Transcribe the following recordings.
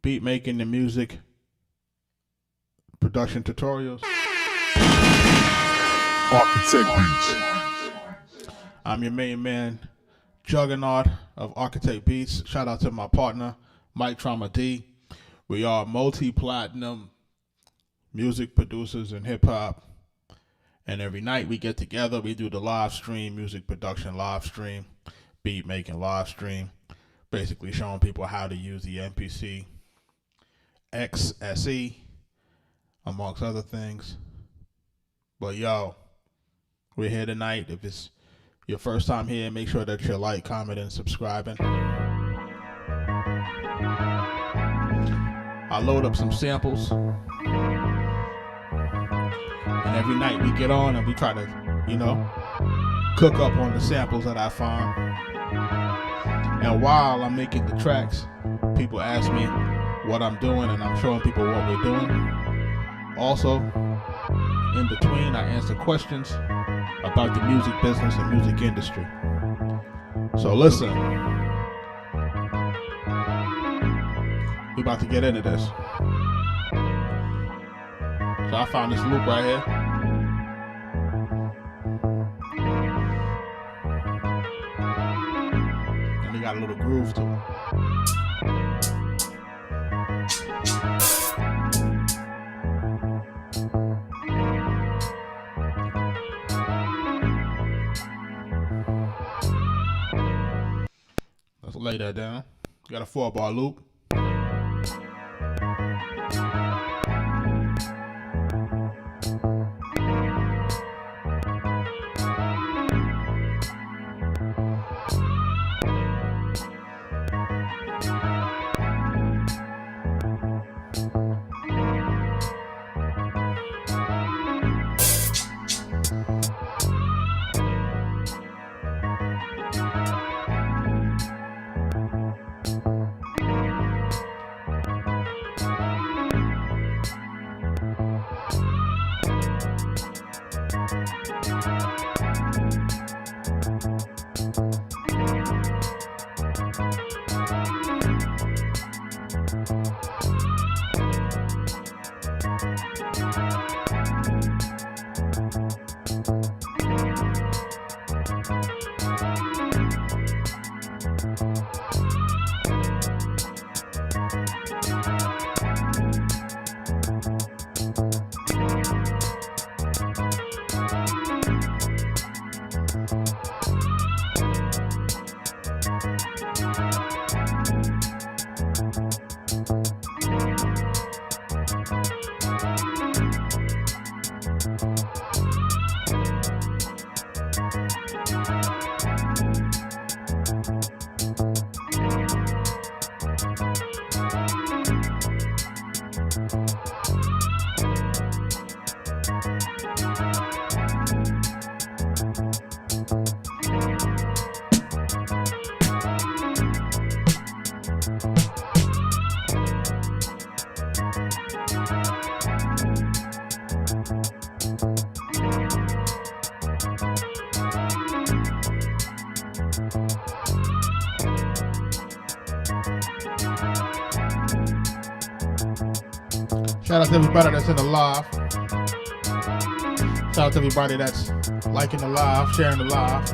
beat making and music production tutorials. Arkatech Beatz. I'm your main man, Juggernaut of Arkatech Beatz. Shout out to my partner, Mike Trauma D. We are multi-platinum music producers in hip-hop. And every night we get together, we do the live stream, music production live stream, beat making live stream, basically showing people how to use the MPC XSE, amongst other things. But yo, we're here tonight. If it's your first time here, make sure that you're like, comment, and subscribing. I load up some samples. And every night we get on and we try to, cook up on the samples that I find. And while I'm making the tracks, people ask me what I'm doing and I'm showing people what we're doing. Also, in between, I answer questions about the music business and music industry. So listen, we about to get into this. So I found this loop right here. And it got a little groove to it. Let's lay that down. Got a 4-bar loop. Shout out to everybody that's in the live. Shout out to everybody that's liking the live, sharing the live.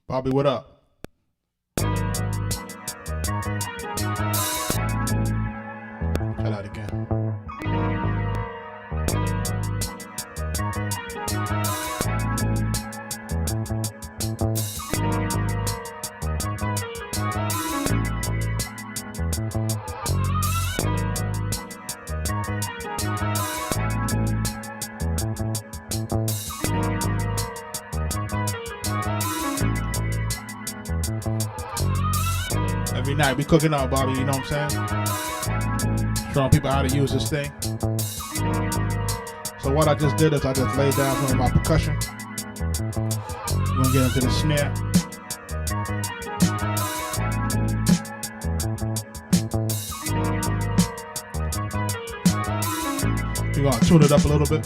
Bobby, what up? Shout out again. Every night we cooking up, Bobby, you know what I'm saying? Showing people how to use this thing. So what I just did is I just laid down some of my percussion. We're gonna get into the snare. We're gonna tune it up a little bit.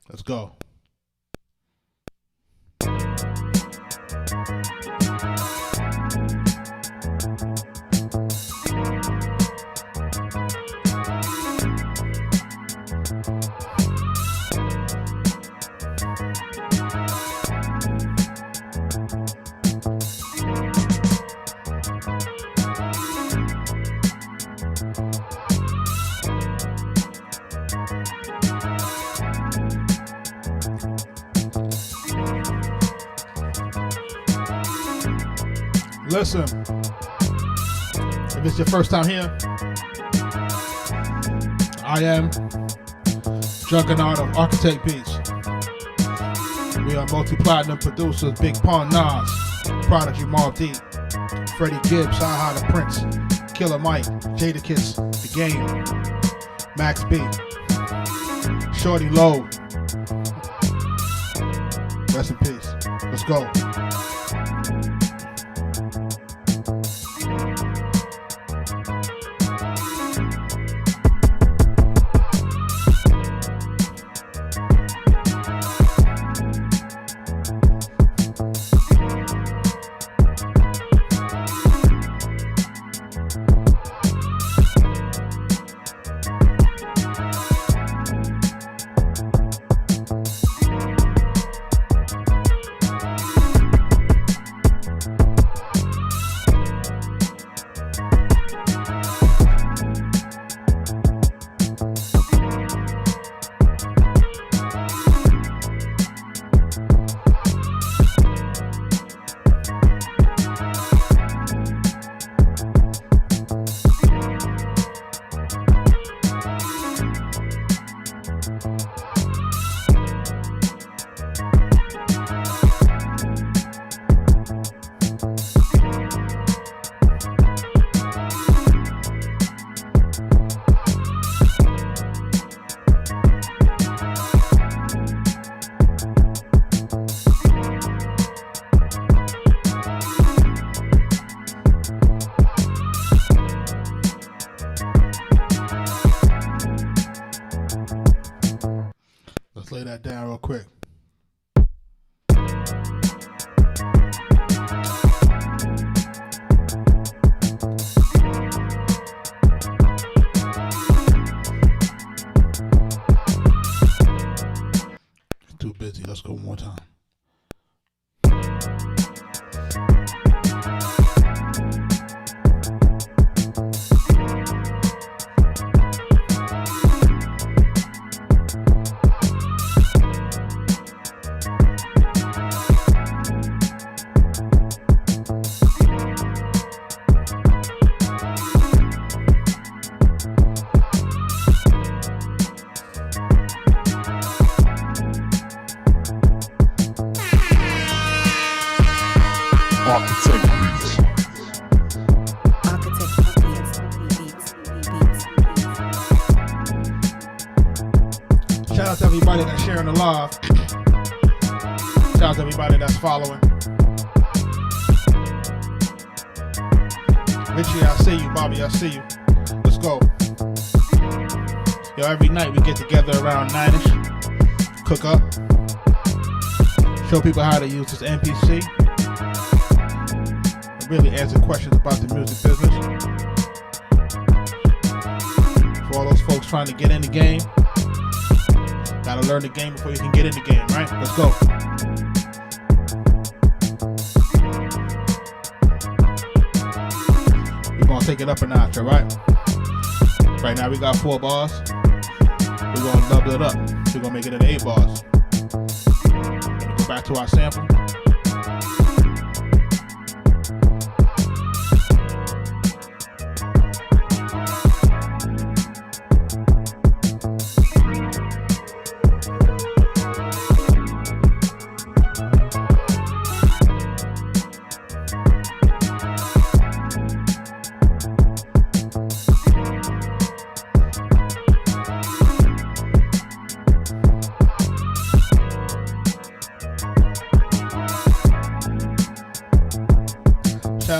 Let's go. Listen, if it's your first time here, I am Juggernaut of Arkatech Beatz. We are multi-platinum producers, Big Pun Nas, Prodigy Mobb Deep, Freddie Gibbs, Aha the Prince, Killer Mike, Jadakiss, The Game, Max B, Shorty Low. Rest in peace. Let's go. Let's lay that down real quick. Too busy. Let's go one more time. Arkatech Beatz. Arkatech Beatz. Shout out to everybody that's sharing the live. Shout out to everybody that's following. Richie, I see you. Bobby, I see you. Let's go. Yo, every night we get together around 9ish, cook up, show people how to use this MPC, and really answer questions about the music business. For all those folks trying to get in the game, gotta learn the game before you can get in the game, right? Let's go. We're gonna take it up a notch, alright? Right now we got 4 bars. We're gonna double it up. We're gonna make it into 8 bars. Gonna go back to our sample.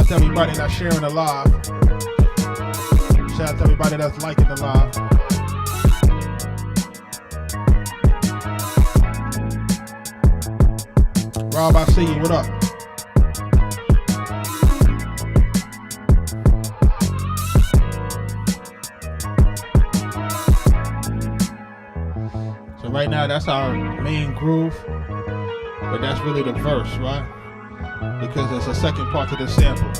out to everybody that's sharing the live. Shout out to everybody that's liking the live. Rob, I see you. What up? So right now, that's our main groove, but that's really the verse, right? Because there's a second part to the sample.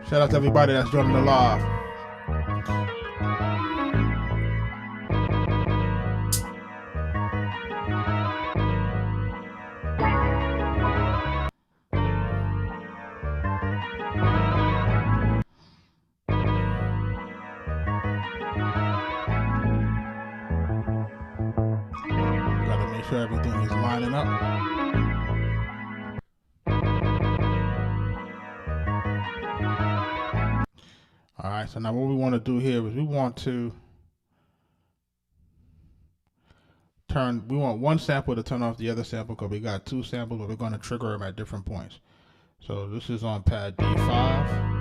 Shout out to everybody that's joining the live. Gotta make sure everything is lining up. All right, so now what we want to do here is we want one sample to turn off the other sample because we got two samples, but we're going to trigger them at different points. So this is on pad D5.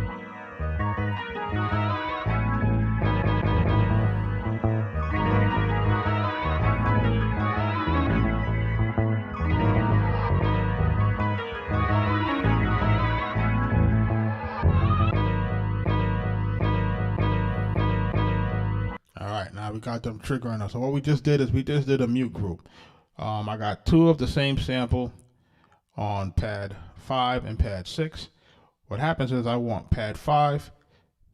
Now we got them triggering us. So what we just did is we just did a mute group. I got two of the same sample on pad 5 and pad 6. What happens is I want pad 5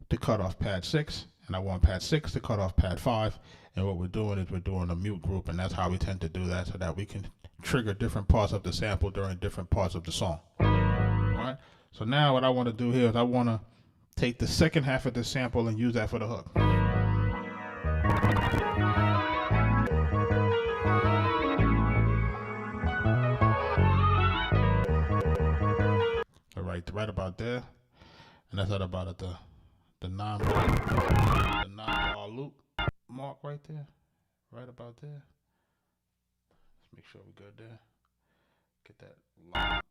to cut off pad 6, and I want pad 6 to cut off pad 5. And what we're doing is we're doing a mute group, and that's how we tend to do that, so that we can trigger different parts of the sample during different parts of the song. All right. So now what I want to do here is I want to take the second half of the sample and use that for the hook. Right about there, and that's at about the 9-bar loop mark right there, right about there. Let's make sure we're good there. Get that line.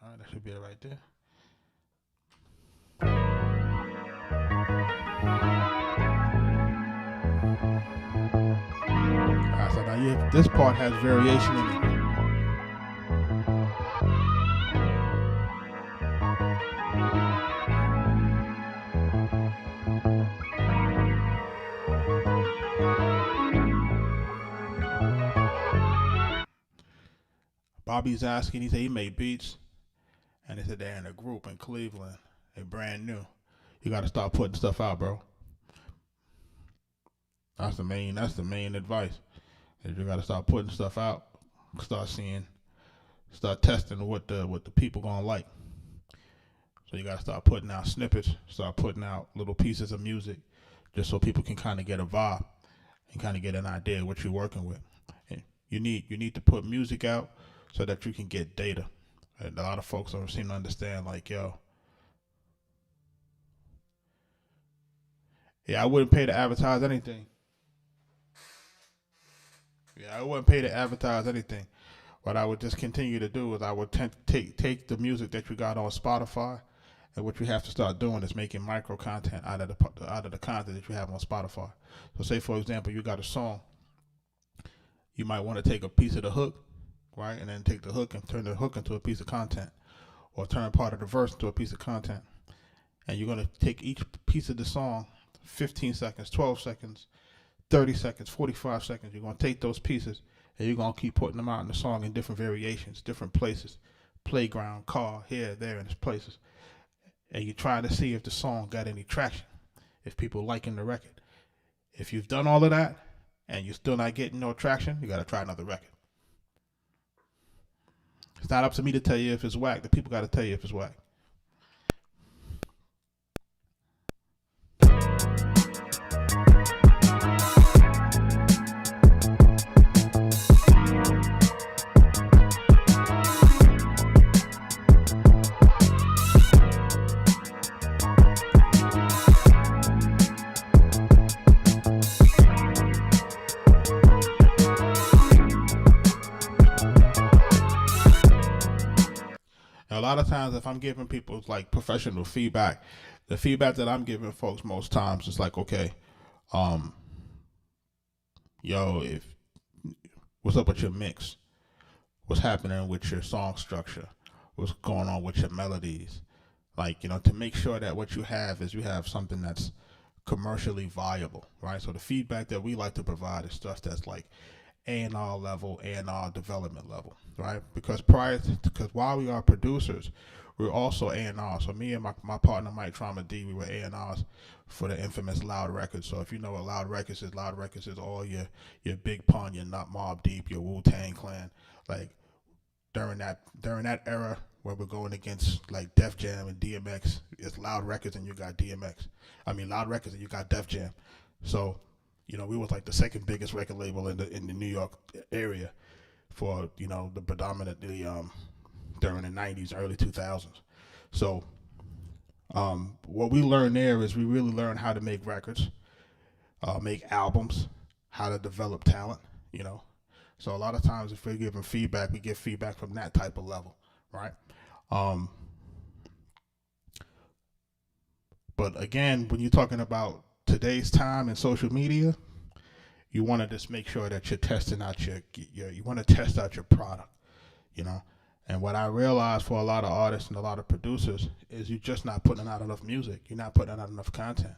All right, that should be it right there. So now this part has variation in it. Bobby's asking, he said he made beats, and he said they're in a group in Cleveland. They're brand new. You got to start putting stuff out, bro. That's the main advice. You got to start putting stuff out, start testing what the people gonna like. So you got to start putting out snippets, start putting out little pieces of music, just so people can kind of get a vibe and kind of get an idea of what you're working with. And you need to put music out so that you can get data. And a lot of folks don't seem to understand, like, yo, yeah, I wouldn't pay to advertise anything. Yeah, I wouldn't pay to advertise anything. What I would just continue to do is I would take the music that you got on Spotify, and what you have to start doing is making micro content out of the content that you have on Spotify. So say, for example, you got a song. You might want to take a piece of the hook, right, and then take the hook and turn the hook into a piece of content, or turn part of the verse into a piece of content. And you're going to take each piece of the song, 15 seconds, 12 seconds, 30 seconds, 45 seconds. You're going to take those pieces and you're going to keep putting them out in the song in different variations, different places, playground, car, here, there, and places. And you're trying to see if the song got any traction, if people liking the record. If you've done all of that and you're still not getting no traction, you got to try another record. It's not up to me to tell you if it's whack. The people got to tell you if it's whack. Now, a lot of times, if I'm giving people like professional feedback, the feedback that I'm giving folks most times is like, okay, if what's up with your mix? What's happening with your song structure? What's going on with your melodies? Like, to make sure that what you have something that's commercially viable, right? So the feedback that we like to provide is stuff that's like A&R level, A&R development level, right? Because while we are producers, we're also A&R. So me and my partner Mike Trauma D, we were A&Rs for the infamous Loud Records. So if you know what Loud Records is all your Big Pun, your Not Mobb Deep, your Wu-Tang Clan. Like during that era where we're going against like Def Jam and DMX, it's Loud Records and you got Loud Records and you got Def Jam. So we was like the second biggest record label in the New York area for the predominantly during the 90s, early 2000s. So what we learned there is we really learned how to make records, make albums, how to develop talent. So a lot of times if we're giving feedback, we get feedback from that type of level, right? But again, when you're talking about today's time and social media, you want to just make sure that you're testing out you want to test out your product, And what I realized for a lot of artists and a lot of producers is you're just not putting out enough music. You're not putting out enough content.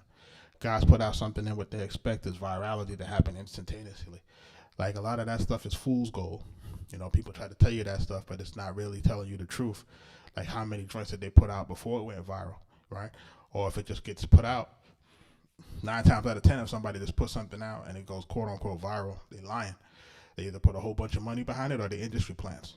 Guys put out something and what they expect is virality to happen instantaneously. Like a lot of that stuff is fool's gold. People try to tell you that stuff, but it's not really telling you the truth. Like how many joints did they put out before it went viral, right? Or if it just gets put out, 9 times out of 10, if somebody just puts something out and it goes quote unquote viral, they lying. They either put a whole bunch of money behind it or the industry plans.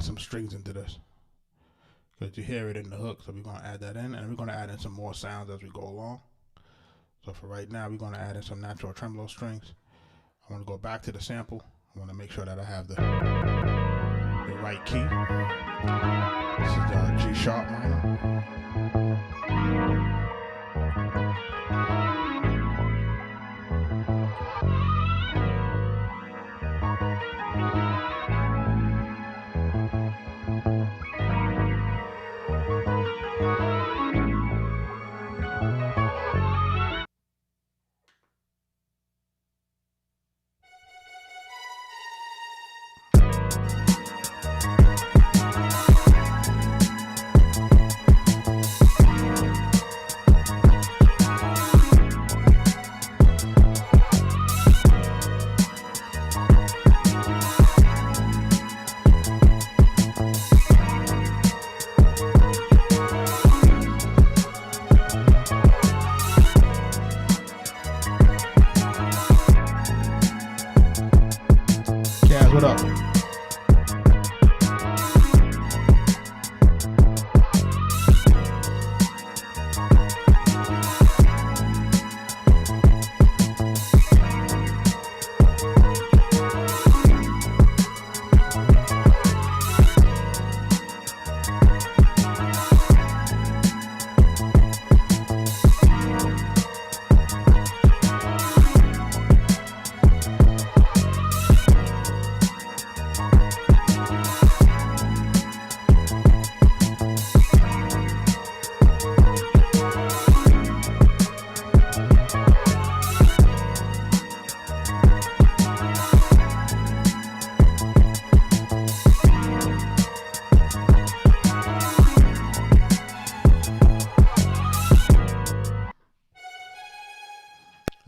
Some strings into this because you hear it in the hook, so we're going to add that in, and we're going to add in some more sounds as we go along. So for right now, we're going to add in some natural tremolo strings. I want to go back to the sample. I want to make sure that I have the right key. This is G sharp minor.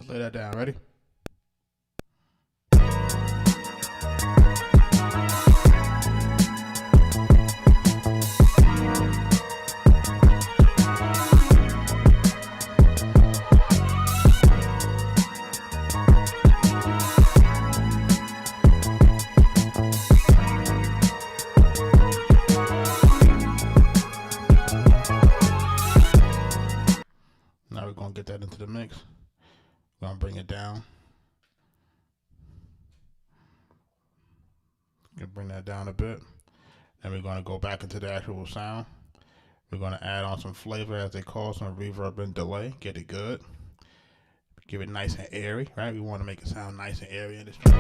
Let's lay that down. Ready? Now we're going to get that into the mix. We're going to bring it down. Bring that down a bit. Then we're going to go back into the actual sound. We're going to add on some flavor, as they call, some reverb and delay. Get it good. Give it nice and airy, right? We want to make it sound nice and airy in this track.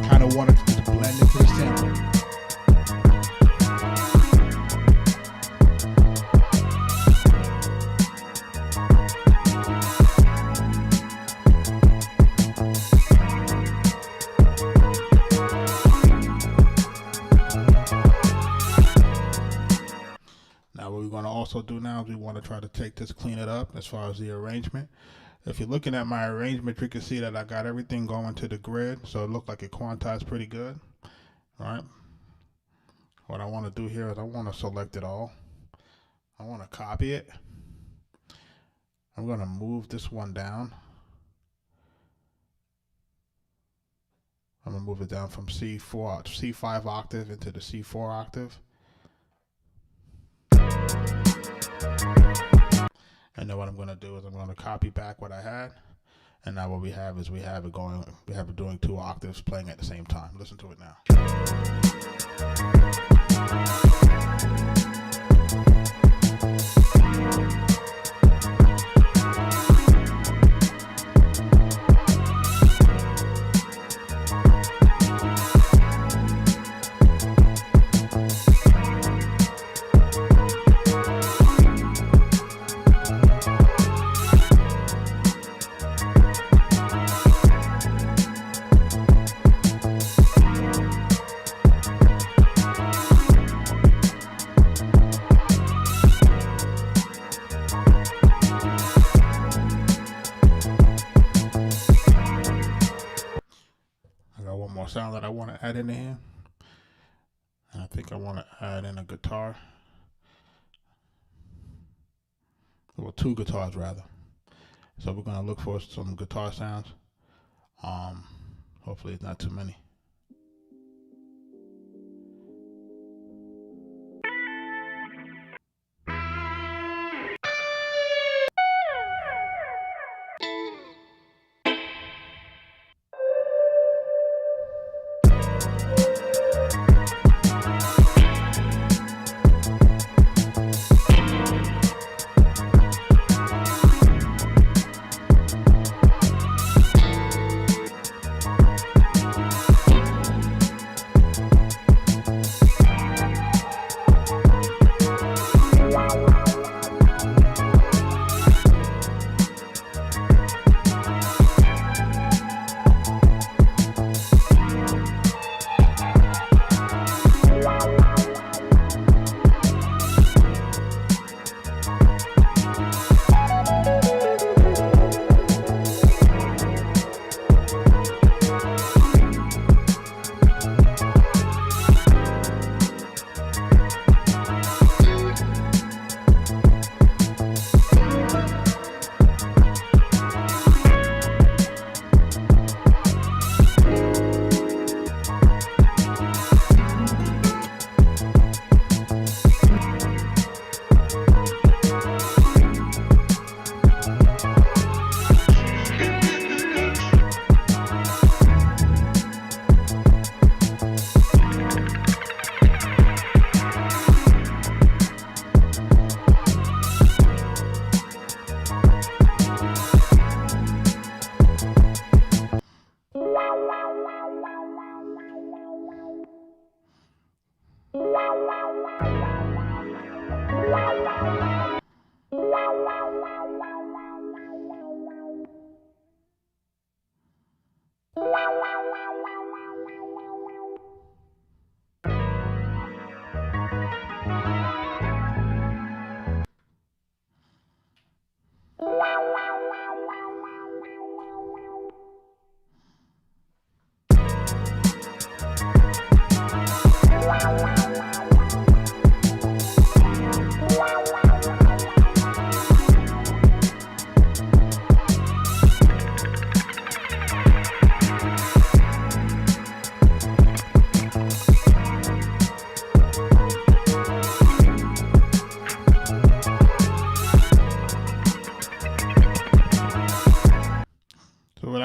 Kind of want it to just blend into the sample. What we're going to also do now is we want to try to take this, clean it up as far as the arrangement. If you're looking at my arrangement, you can see that I got everything going to the grid, so it looked like it quantized pretty good. All right. What I want to do here is I want to select it all. I want to copy it. I'm going to move this one down. I'm going to move it down from C5 octave into the C4 octave. And then what I'm going to do is I'm going to copy back what I had, and now what we have is we have it doing 2 octaves playing at the same time. Listen to it now. Sound that I want to add in here. I think I want to add in a guitar. Well, 2 guitars rather. So we're going to look for some guitar sounds. Hopefully it's not too many.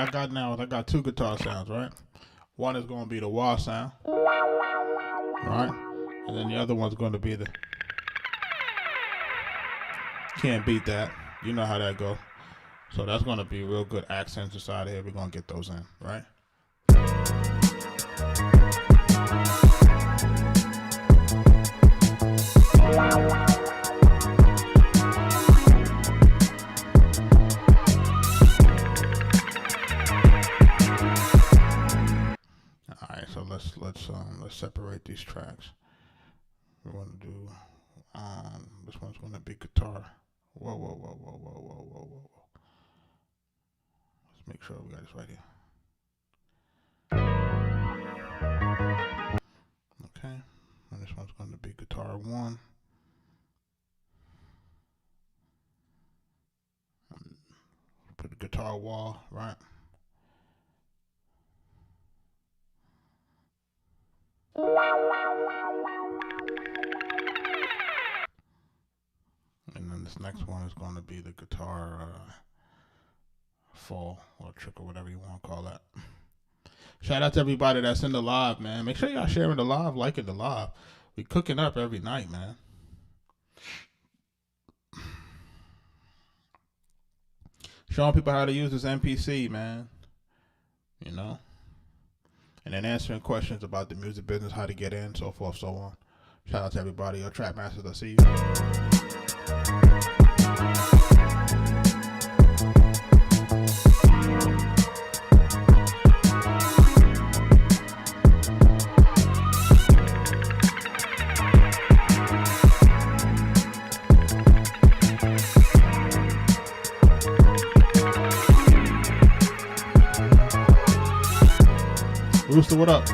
I got now is I got two guitar sounds, right? One is going to be the wah sound, right? And then the other one's going to be the... Can't beat that. You know how that goes. So that's going to be real good accents inside here. We're going to get those in, right? Alright, so let's separate these tracks. We want to do this one's going to be guitar. Whoa. Let's make sure we got this right here. Okay, and this one's going to be guitar 1. Put the guitar wall, right? And then this next one is going to be the guitar fall or trick or whatever you want to call that. Shout out to everybody that's in the live, man. Make sure y'all sharing the live, liking the live. We cooking up every night, man. Showing people how to use this MPC, man. You know? And then answering questions about the music business, how to get in, so forth, so on. Shout out to everybody. Your Trap Masters, I see you. Rooster, what up?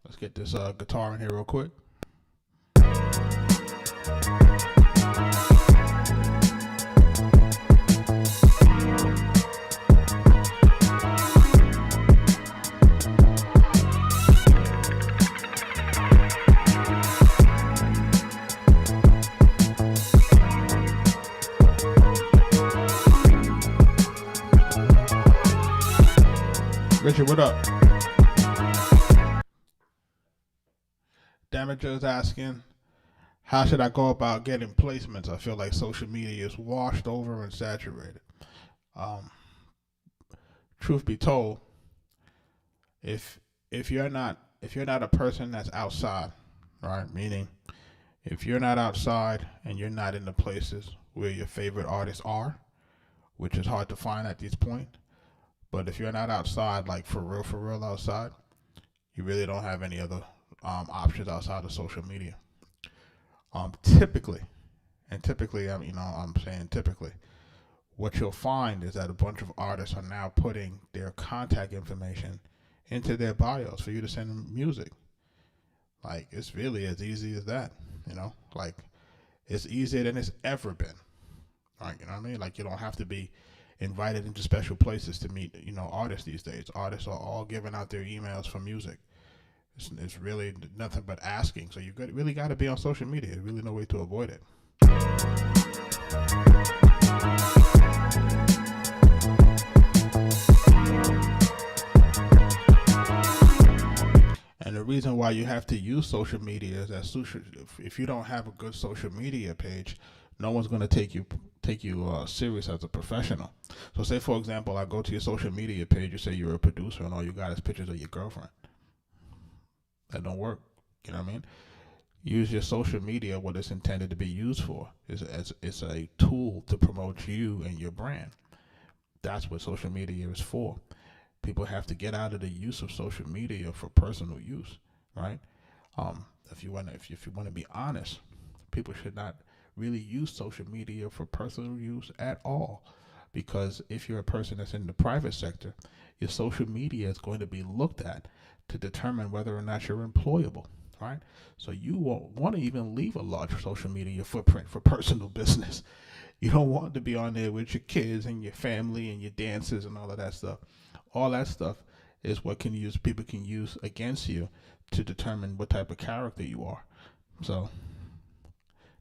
Let's get this guitar in here real quick. Richard, what up? Damager is asking, how should I go about getting placements? I feel like social media is washed over and saturated. Truth be told, if you're not a person that's outside, right? Meaning, if you're not outside and you're not in the places where your favorite artists are, which is hard to find at this point. But if you're not outside, like for real outside, you really don't have any other options outside of social media. Typically, I'm saying typically, what you'll find is that a bunch of artists are now putting their contact information into their bios for you to send them music. Like, it's really as easy as that, you know? Like, it's easier than it's ever been. Like, you know what I mean? Like, you don't have to be invited into special places to meet, you know, artists these days. Artists are all giving out their emails for music. It's really nothing but asking. So you really got to be on social media. There's really no way to avoid it. And the reason why you have to use social media is that if you don't have a good social media page, no one's going to take you serious as a professional. So say, for example, I go to your social media page, you say you're a producer and all you got is pictures of your girlfriend. That don't work. You know what I mean? Use your social media what it's intended to be used for. It's a tool to promote you and your brand. That's what social media is for. People have to get out of the use of social media for personal use, right? If you want to be honest, people should not really use social media for personal use at all, because if you're a person that's in the private sector, your social media is going to be looked at to determine whether or not you're employable, right? So you won't want to even leave a large social media footprint for personal business. You don't want to be on there with your kids and your family and your dances and all of that stuff. All that stuff is what people can use against you to determine what type of character you are. So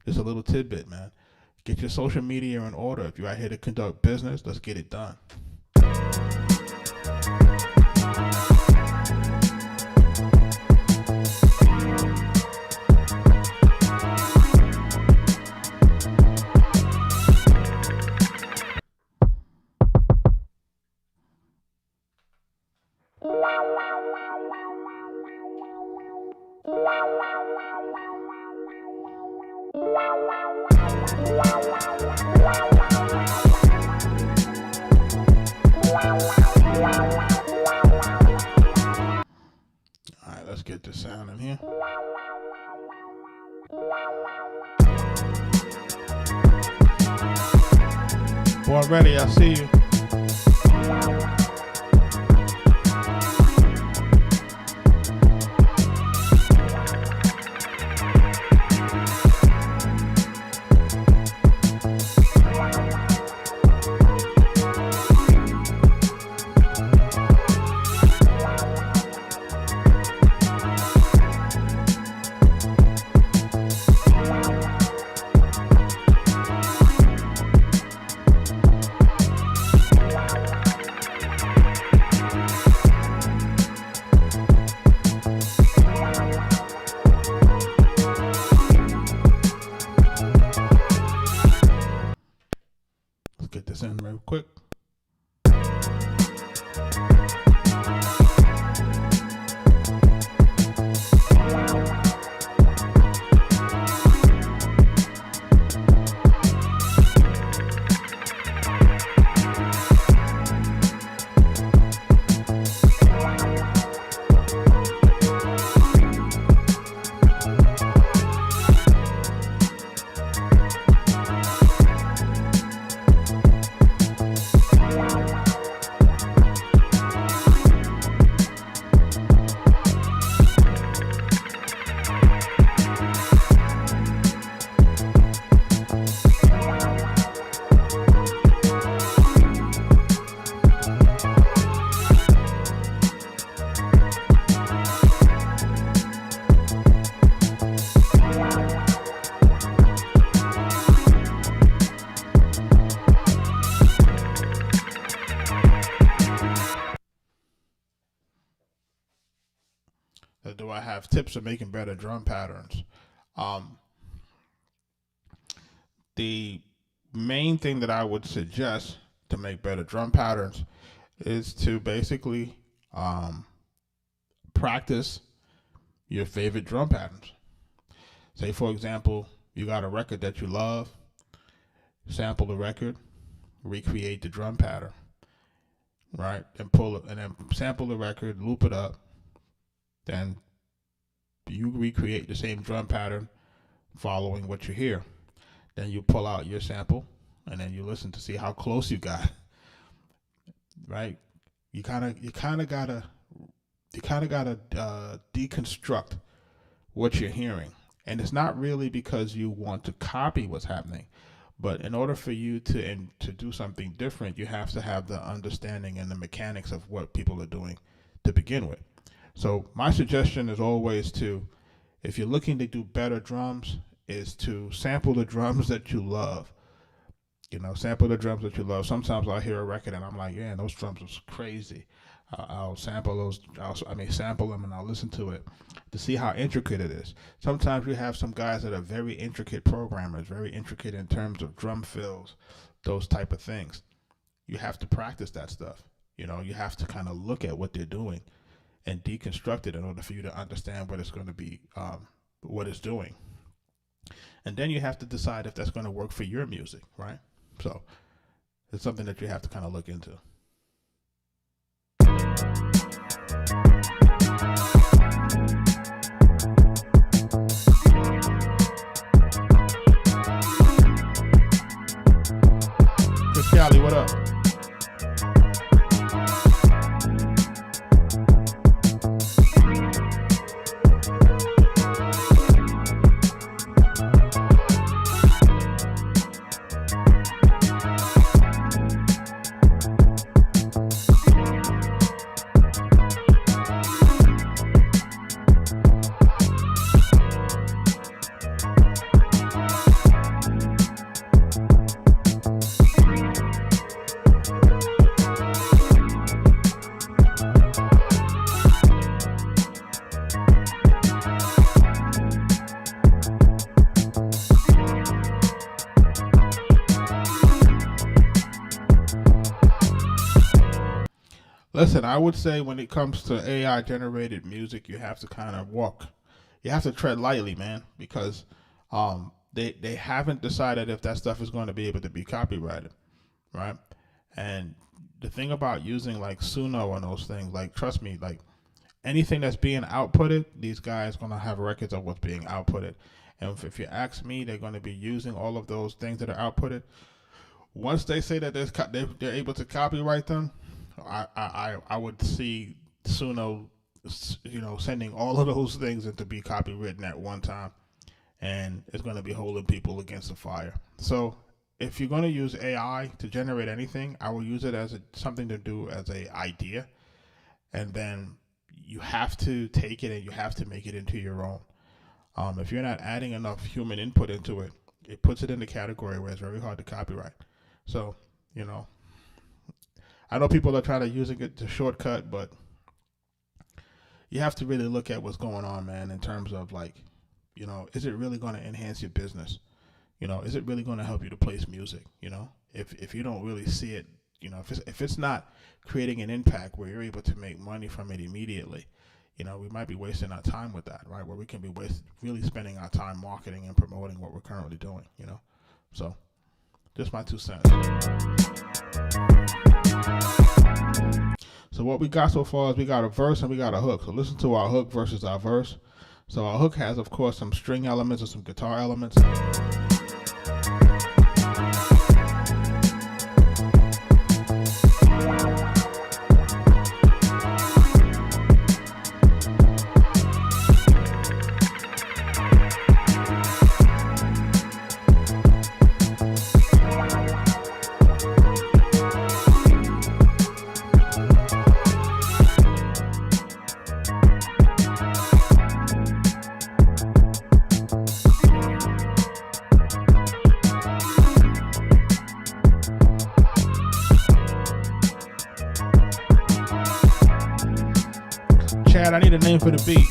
just a little tidbit, man. Get your social media in order. If you're out here to conduct business, let's get it done. Alright, let's get the sound in here. Born ready, I see you. Get this in real quick. Do I have tips of making better drum patterns? The main thing that I would suggest to make better drum patterns is to basically practice your favorite drum patterns. Say, for example, you got a record that you love, sample the record, recreate the drum pattern, right? And pull it, and then sample the record, loop it up, then you recreate the same drum pattern following what you hear. Then you pull out your sample and then you listen to see how close you got. Right? You kind of gotta deconstruct what you're hearing. And it's not really because you want to copy what's happening, but in order for you to do something different, you have to have the understanding and the mechanics of what people are doing to begin with. So my suggestion is always to, if you're looking to do better drums, is to sample the drums that you love. You know, sample the drums that you love. Sometimes I'll hear a record and I'm like, yeah, those drums was crazy. I'll sample those. Sample them and I'll listen to it to see how intricate it is. Sometimes you have some guys that are very intricate programmers, very intricate in terms of drum fills, those type of things. You have to practice that stuff. You know, you have to kind of look at what they're doing and deconstruct it in order for you to understand what it's going to be, what it's doing. And then you have to decide if that's going to work for your music, right? So it's something that you have to kind of look into. Chris Cali, what up? Listen, I would say when it comes to AI generated music, you have to kind of you have to tread lightly, man, because they haven't decided if that stuff is going to be able to be copyrighted, right? And the thing about using like Suno and those things, like trust me, like anything that's being outputted, these guys going to have records of what's being outputted. And if you ask me, they're going to be using all of those things that are outputted. Once they say that they're able to copyright them, I would see Suno, sending all of those things into be copywritten at one time, and it's going to be holding people against the fire. So if you're going to use AI to generate anything, I will use it as something to do as a idea, and then you have to take it and you have to make it into your own. If you're not adding enough human input into it, it puts it in the category where it's very hard to copyright. So, I know people are trying to use it to shortcut, but you have to really look at what's going on, man, in terms of like, is it really going to enhance your business? Is it really going to help you to place music? If you don't really see it, if it's not creating an impact where you're able to make money from it immediately, we might be wasting our time with that, right? Where we can be really spending our time marketing and promoting what we're currently doing, So, just my 2 cents. So what we got so far is we got a verse and we got a hook. So listen to our hook versus our verse. So our hook has, of course, some string elements and some guitar elements. Chad, I need a name for the beat.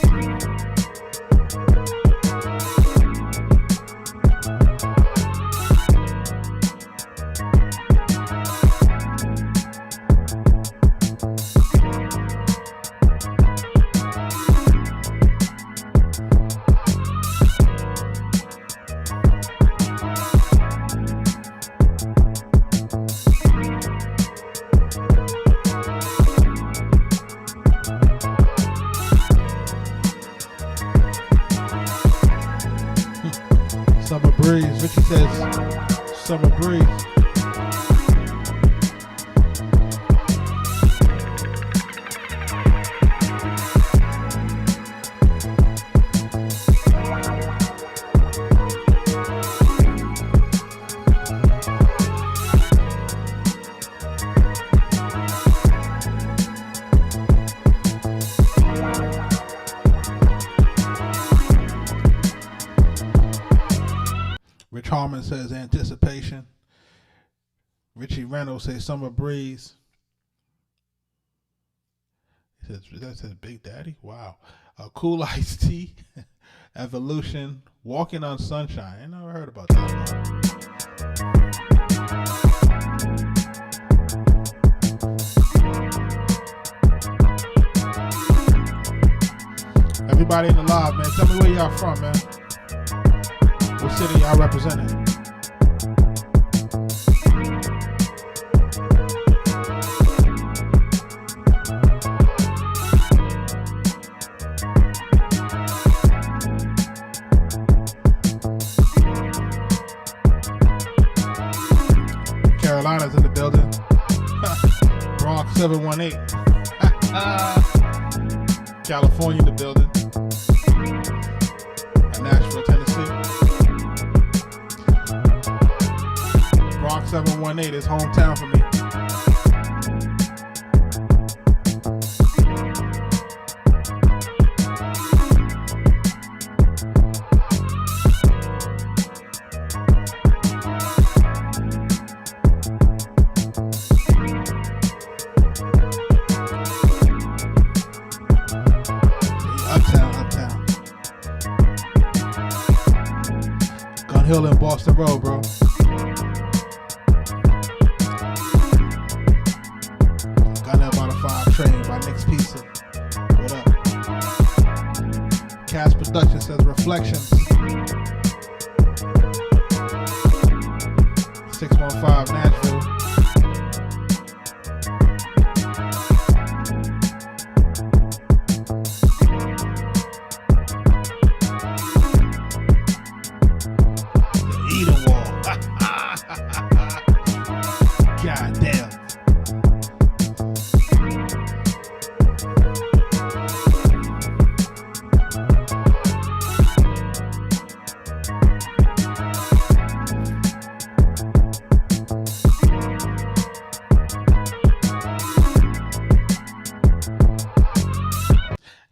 Summer breeze. Richie says summer breeze. Rich Harmon says anticipation. Richie Reynolds says summer breeze. He says, that says Big Daddy? Wow. Cool Iced Tea. Evolution. Walking on Sunshine. I never heard about that one. Everybody in the live, man, tell me where y'all from, man. What city y'all representing? Carolina's in the building. Bronx 718. California in the building. Nashville, Tennessee. Bronx 718 is hometown for me. Uptown. Gun Hill and Boston Road, bro. Got there about a 5 Train by Nick's Pizza. What up? Cash Production says Reflections. 615 Nashville. The Eden Wall. God damn.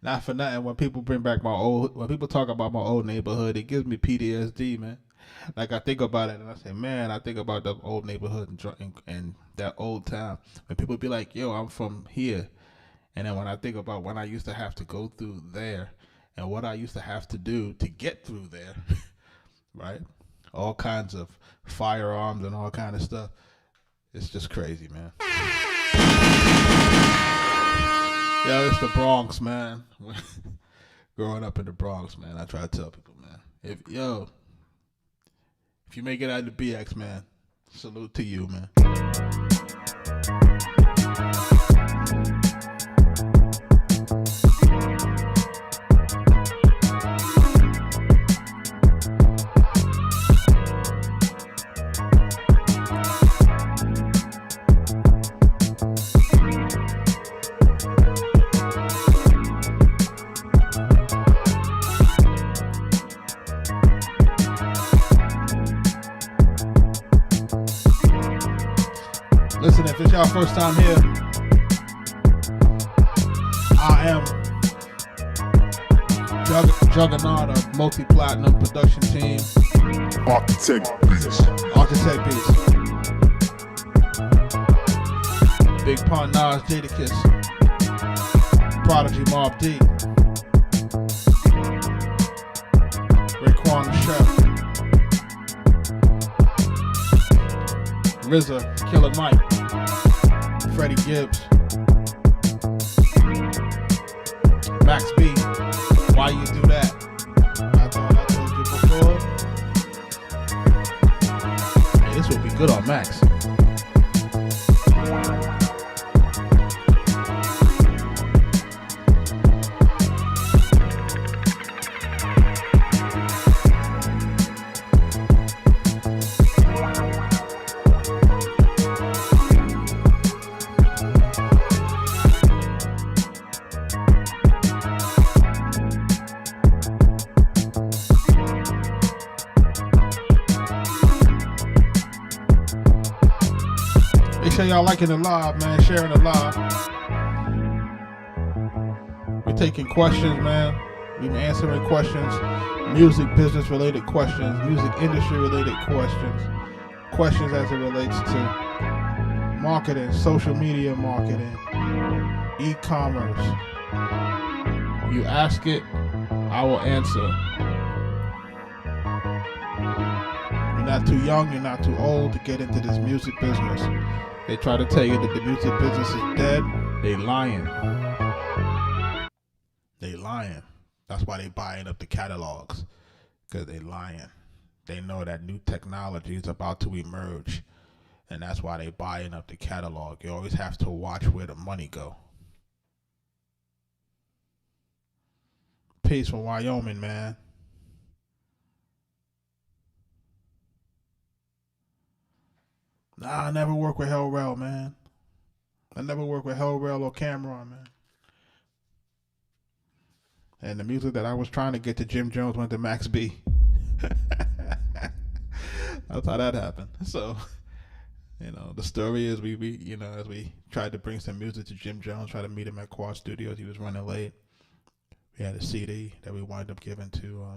Not for nothing, when people talk about my old neighborhood, it gives me PTSD, man. Like I think about it and I say, man, I think about the old neighborhood and that old town. When people be like, yo, I'm from here. And then when I think about when I used to have to go through there and what I used to have to do to get through there, right? All kinds of firearms and all kind of stuff. It's just crazy, man. Yo, it's the Bronx, man. Growing up in the Bronx, man, I try to tell people, man, if you make it out of the BX, man, salute to you, man. Listen, if it's y'all first time here, I am juggernaut of multi-platinum production team. Arkatech Beatz. Arkatech Beatz. Big Pun Nas, Jadakiss. Prodigy Mob D. Raekwon the Chef. RZA, Killer Mike. Freddie Gibbs. Max B. Why you do that? I thought I told you before. Hey, this will be good on Max. Make sure y'all liking the live, man, sharing the live. We're taking questions, man. We're answering questions, music business related questions, music industry related questions, questions as it relates to marketing, social media marketing, e-commerce. You ask it, I will answer. You're not too young, you're not too old to get into this music business. They try to tell you that the music business is dead. They lying. They lying. That's why they buying up the catalogs. Because they lying. They know that new technology is about to emerge. And that's why they buying up the catalog. You always have to watch where the money go. Peace from Wyoming, man. Nah, I never worked with Hell Rel, man. I never worked with Hell Rel or Cameron, man. And the music that I was trying to get to Jim Jones went to Max B. That's how that happened. So, you know, the story is we you know, as we tried to bring some music to Jim Jones, tried to meet him at Quad Studios, he was running late. We had a CD that we wound up giving to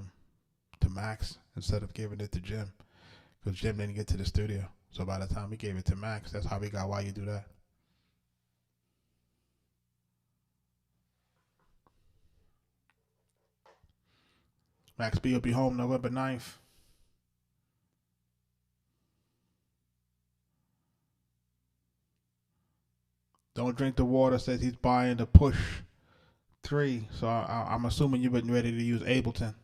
Max instead of giving it to Jim, because Jim didn't get to the studio. So by the time we gave it to Max, that's how we got Why You Do That. Max B will be home November 9th. Don't Drink the Water says he's buying the Push 3. So I'm assuming you've been ready to use Ableton.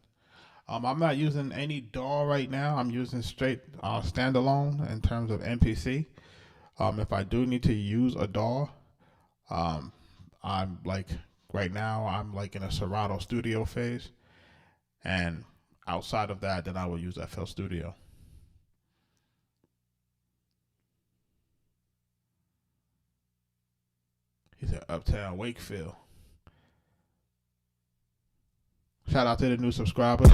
I'm not using any DAW right now. I'm using straight standalone in terms of MPC. If I do need to use a DAW, I'm like right now I'm like in a Serato Studio phase, and outside of that, then I will use FL Studio. He said Uptown Wakefield. Shout out to the new subscribers.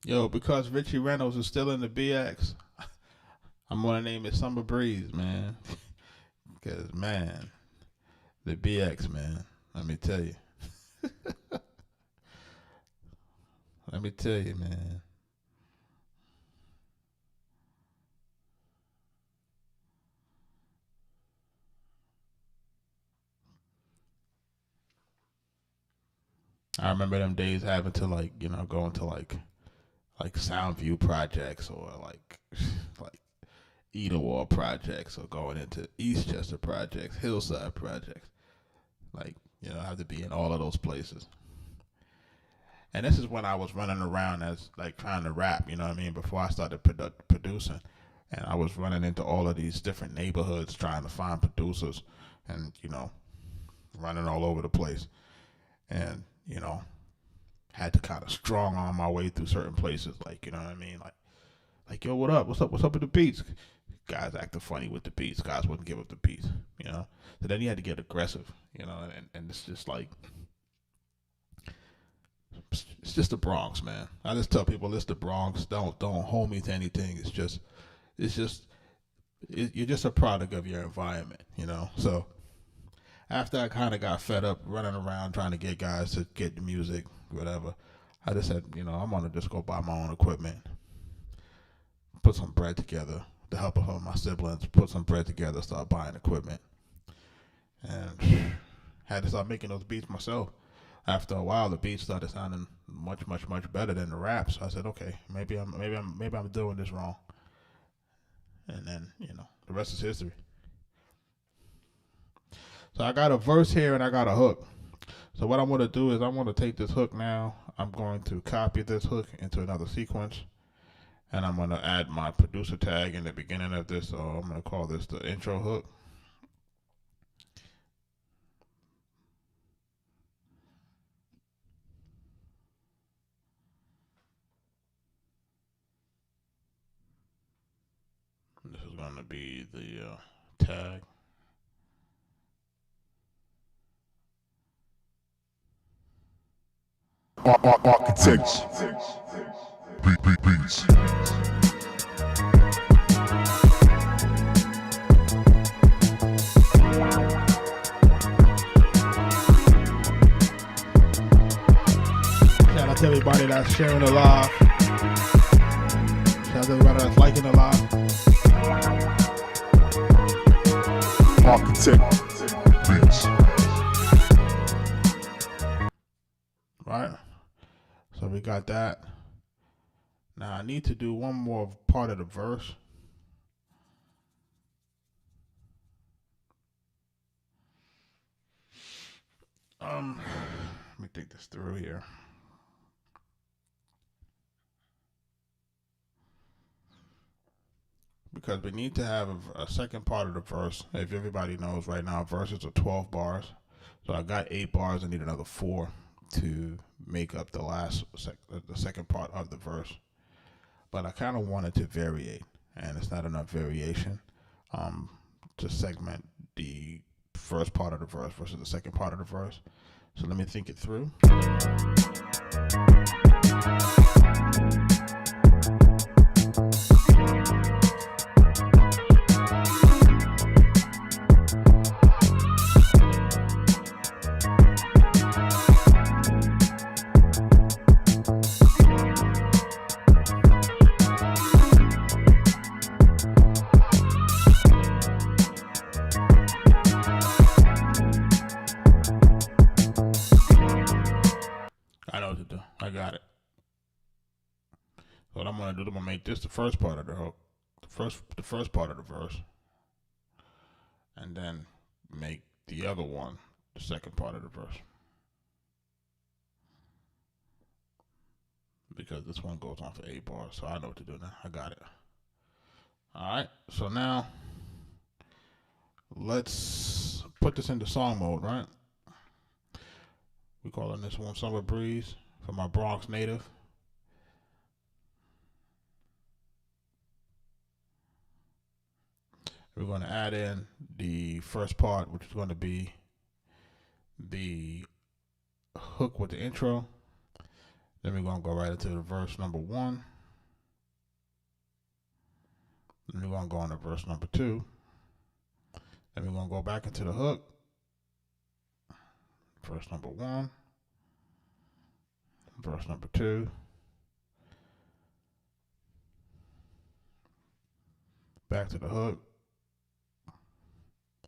Yo, because Richie Reynolds is still in the BX, I'm gonna name it Summer Breeze, man. Because, man, the BX, man, let me tell you. Let me tell you, man. I remember them days having to, like, you know, go into, like Soundview projects or, like Etowah projects, or going into Eastchester projects, Hillside projects. Like, you know, I have to be in all of those places. And this is when I was running around as like trying to rap, you know what I mean, before I started producing. And I was running into all of these different neighborhoods trying to find producers, and, you know, running all over the place. And, you know, had to kind of strong arm my way through certain places, like, you know what I mean, like yo, what up? What's up with the beats? Guys acting funny with the beats. Guys wouldn't give up the beats, you know. So then he had to get aggressive, you know, and it's just like, it's just the Bronx, man. I just tell people it's the Bronx. Don't hold me to anything. You're just a product of your environment, you know. So after I kind of got fed up running around trying to get guys to get the music, whatever, I just said, you know, I'm gonna just go buy my own equipment, put some bread together, the help of my siblings, put some bread together, start buying equipment, and had to start making those beats myself. After a while, the beats started sounding much better than the raps. I said, okay, maybe I'm doing this wrong. And then, you know, the rest is history. So I got a verse here and I got a hook. So what I'm going to do is I'm going to take this hook now. I'm going to copy this hook into another sequence, and I'm going to add my producer tag in the beginning of this. So I'm going to call this the intro hook. This is going to be the tag. Arkatech Beatz. Shout out to everybody that's sharing the live. Shout out to everybody that's liking the live. Arkatech Beatz. Right? So we got that. Now I need to do one more part of the verse. Let me think this through here. Because we need to have a second part of the verse. If everybody knows right now, verses are 12 bars. So I got 8 bars. I need another 4 to make up the second part of the verse. But I kind of wanted to variate, and it's not enough variation to segment the first part of the verse versus the second part of the verse. So let me think it through. I know what to do. I got it. So what I'm gonna do, I'm gonna make this the first part of the hook, the first part of the verse, and then make the other one the second part of the verse. Because this one goes on for 8 bars, so I know what to do now. I got it. Alright, so now let's put this into song mode, right? We're calling this one Summer Breeze for my Bronx native. We're going to add in the first part, which is going to be the hook with the intro. Then we're going to go right into the verse number 1. Then we're going to go on to verse number 2. Then we're going to go back into the hook. Verse number 1. Verse number 2. Back to the hook.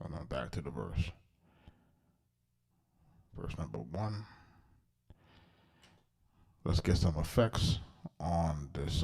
And then back to the verse. Verse number 1. Let's get some effects on this.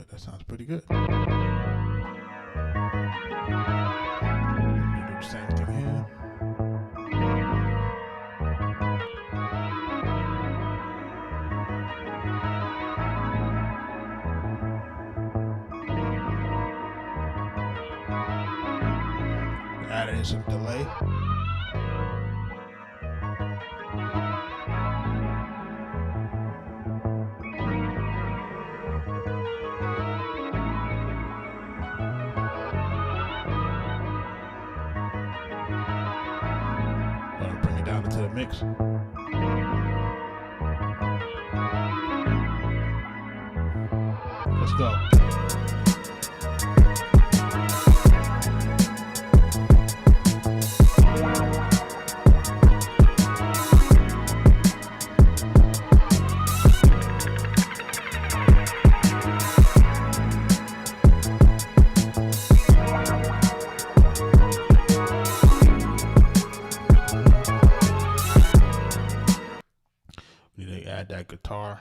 That sounds pretty good. Do the same thing here. Added in some delay. Down into the mix. Let's go. Add that guitar.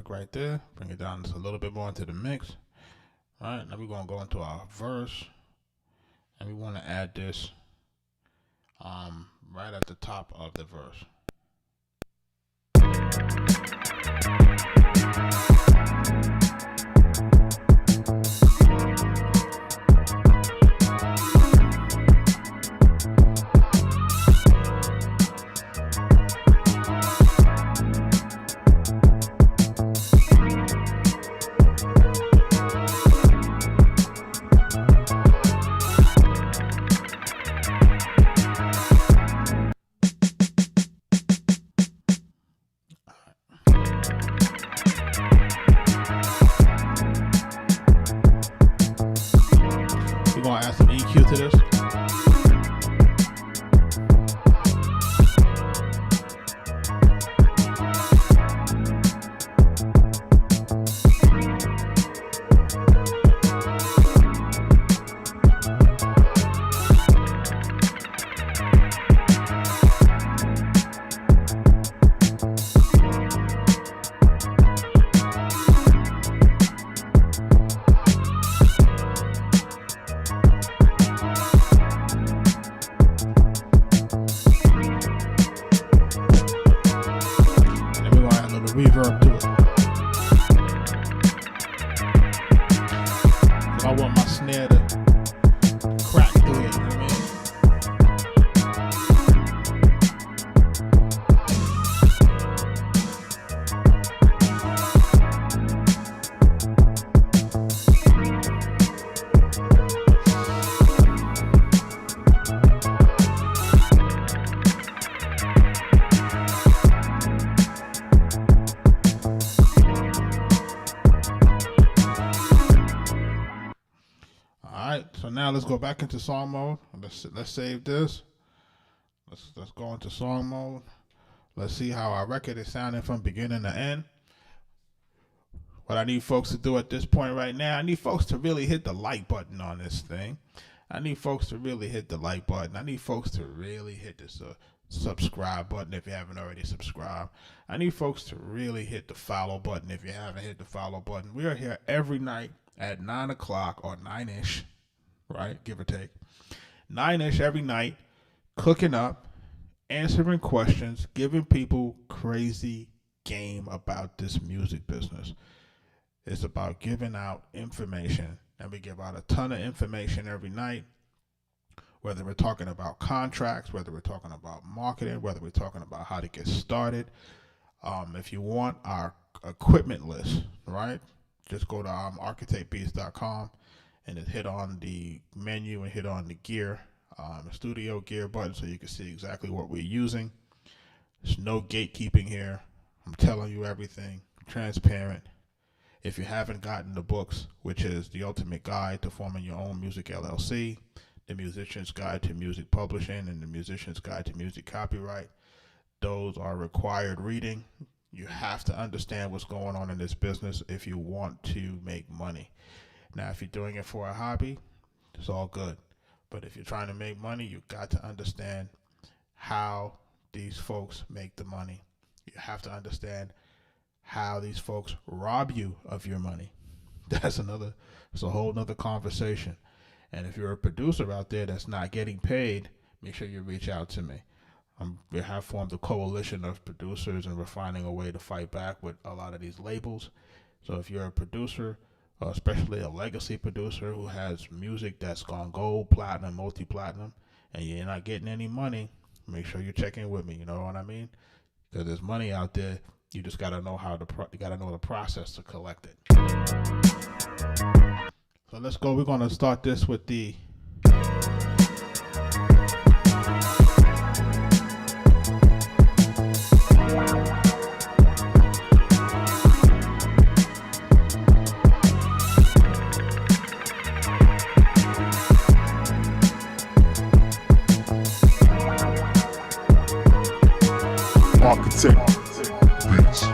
Right there, bring it down just a little bit more into the mix. All right, now we're gonna go into our verse, and we want to add this right at the top of the verse. gonna add some EQ to this. Reverb to it. So I want my snare to crack through it, you know what I mean? So now let's go back into song mode. Let's save this. Let's go into song mode. Let's see how our record is sounding from beginning to end. What I need folks to do at this point right now, I need folks to really hit the like button on this thing. I need folks to really hit the like button. I need folks to really hit the subscribe button if you haven't already subscribed. I need folks to really hit the follow button if you haven't hit the follow button. We are here every night at 9 o'clock or 9-ish. Right, give or take. 9-ish every night, cooking up, answering questions, giving people crazy game about this music business. It's about giving out information, and we give out a ton of information every night, whether we're talking about contracts, whether we're talking about marketing, whether we're talking about how to get started. If you want our equipment list, right, just go to arkatechbeatz.com. and then hit on the menu and hit on the gear, the studio gear button, so you can see exactly what we're using. There's no gatekeeping here. I'm telling you everything, transparent. If you haven't gotten the books, which is The Ultimate Guide to Forming Your Own Music LLC, The Musician's Guide to Music Publishing, and The Musician's Guide to Music Copyright, those are required reading. You have to understand what's going on in this business if you want to make money. Now, if you're doing it for a hobby, it's all good. But if you're trying to make money, you've got to understand how these folks make the money. You have to understand how these folks rob you of your money. It's a whole nother conversation. And if you're a producer out there that's not getting paid, make sure you reach out to me. We have formed a coalition of producers, and we're finding a way to fight back with a lot of these labels. So if you're a producer, especially a legacy producer who has music that's gone gold, platinum, multi-platinum, and you're not getting any money, make sure you're checking with me. You know what I mean? Because there's money out there. You just got to know the process to collect it. So let's go. We're going to start this with the Arkatech Beatz.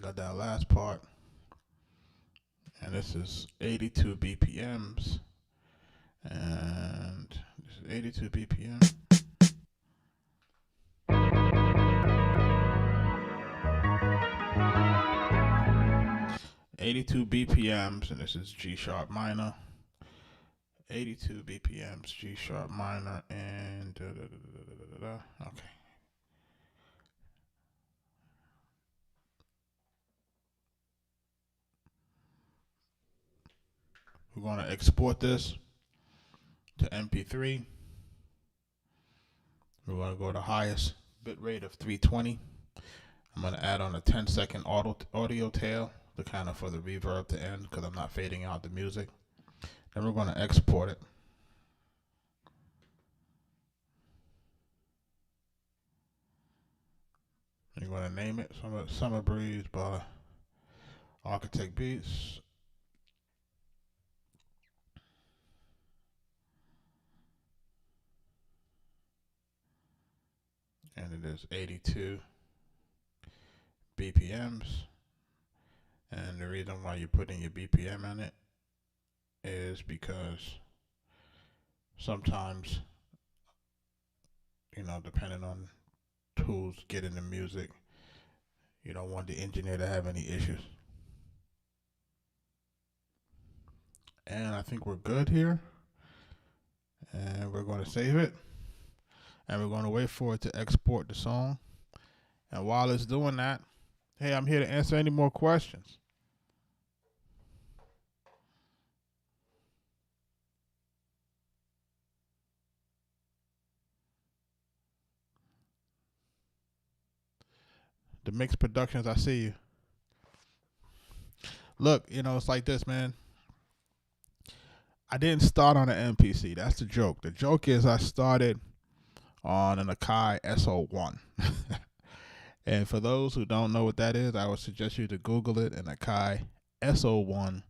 got that last part. And this is 82 BPMs. And this is 82 BPM. 82 BPMs, and this is G sharp minor. 82 BPMs, G sharp minor, and okay. We're going to export this to MP3. We're going to go to highest bit rate of 320. I'm going to add on a 10-second audio tail to kind of for the reverb to end because I'm not fading out the music. Then we're going to export it. You're going to name it Summer Breeze by Arkatech Beatz. And it is 82 BPMs. And the reason why you're putting your BPM in it is because sometimes, depending on who's getting the music, you don't want the engineer to have any issues. And I think we're good here. And we're going to save it. And we're going to wait for it to export the song. And while it's doing that, hey, I'm here to answer any more questions. The Mixed Productions, I see you. Look, it's like this, man. I didn't start on an MPC. That's the joke. The joke is I started on an Akai SO1. And for those who don't know what that is, I would suggest you to Google it. An Akai SO1.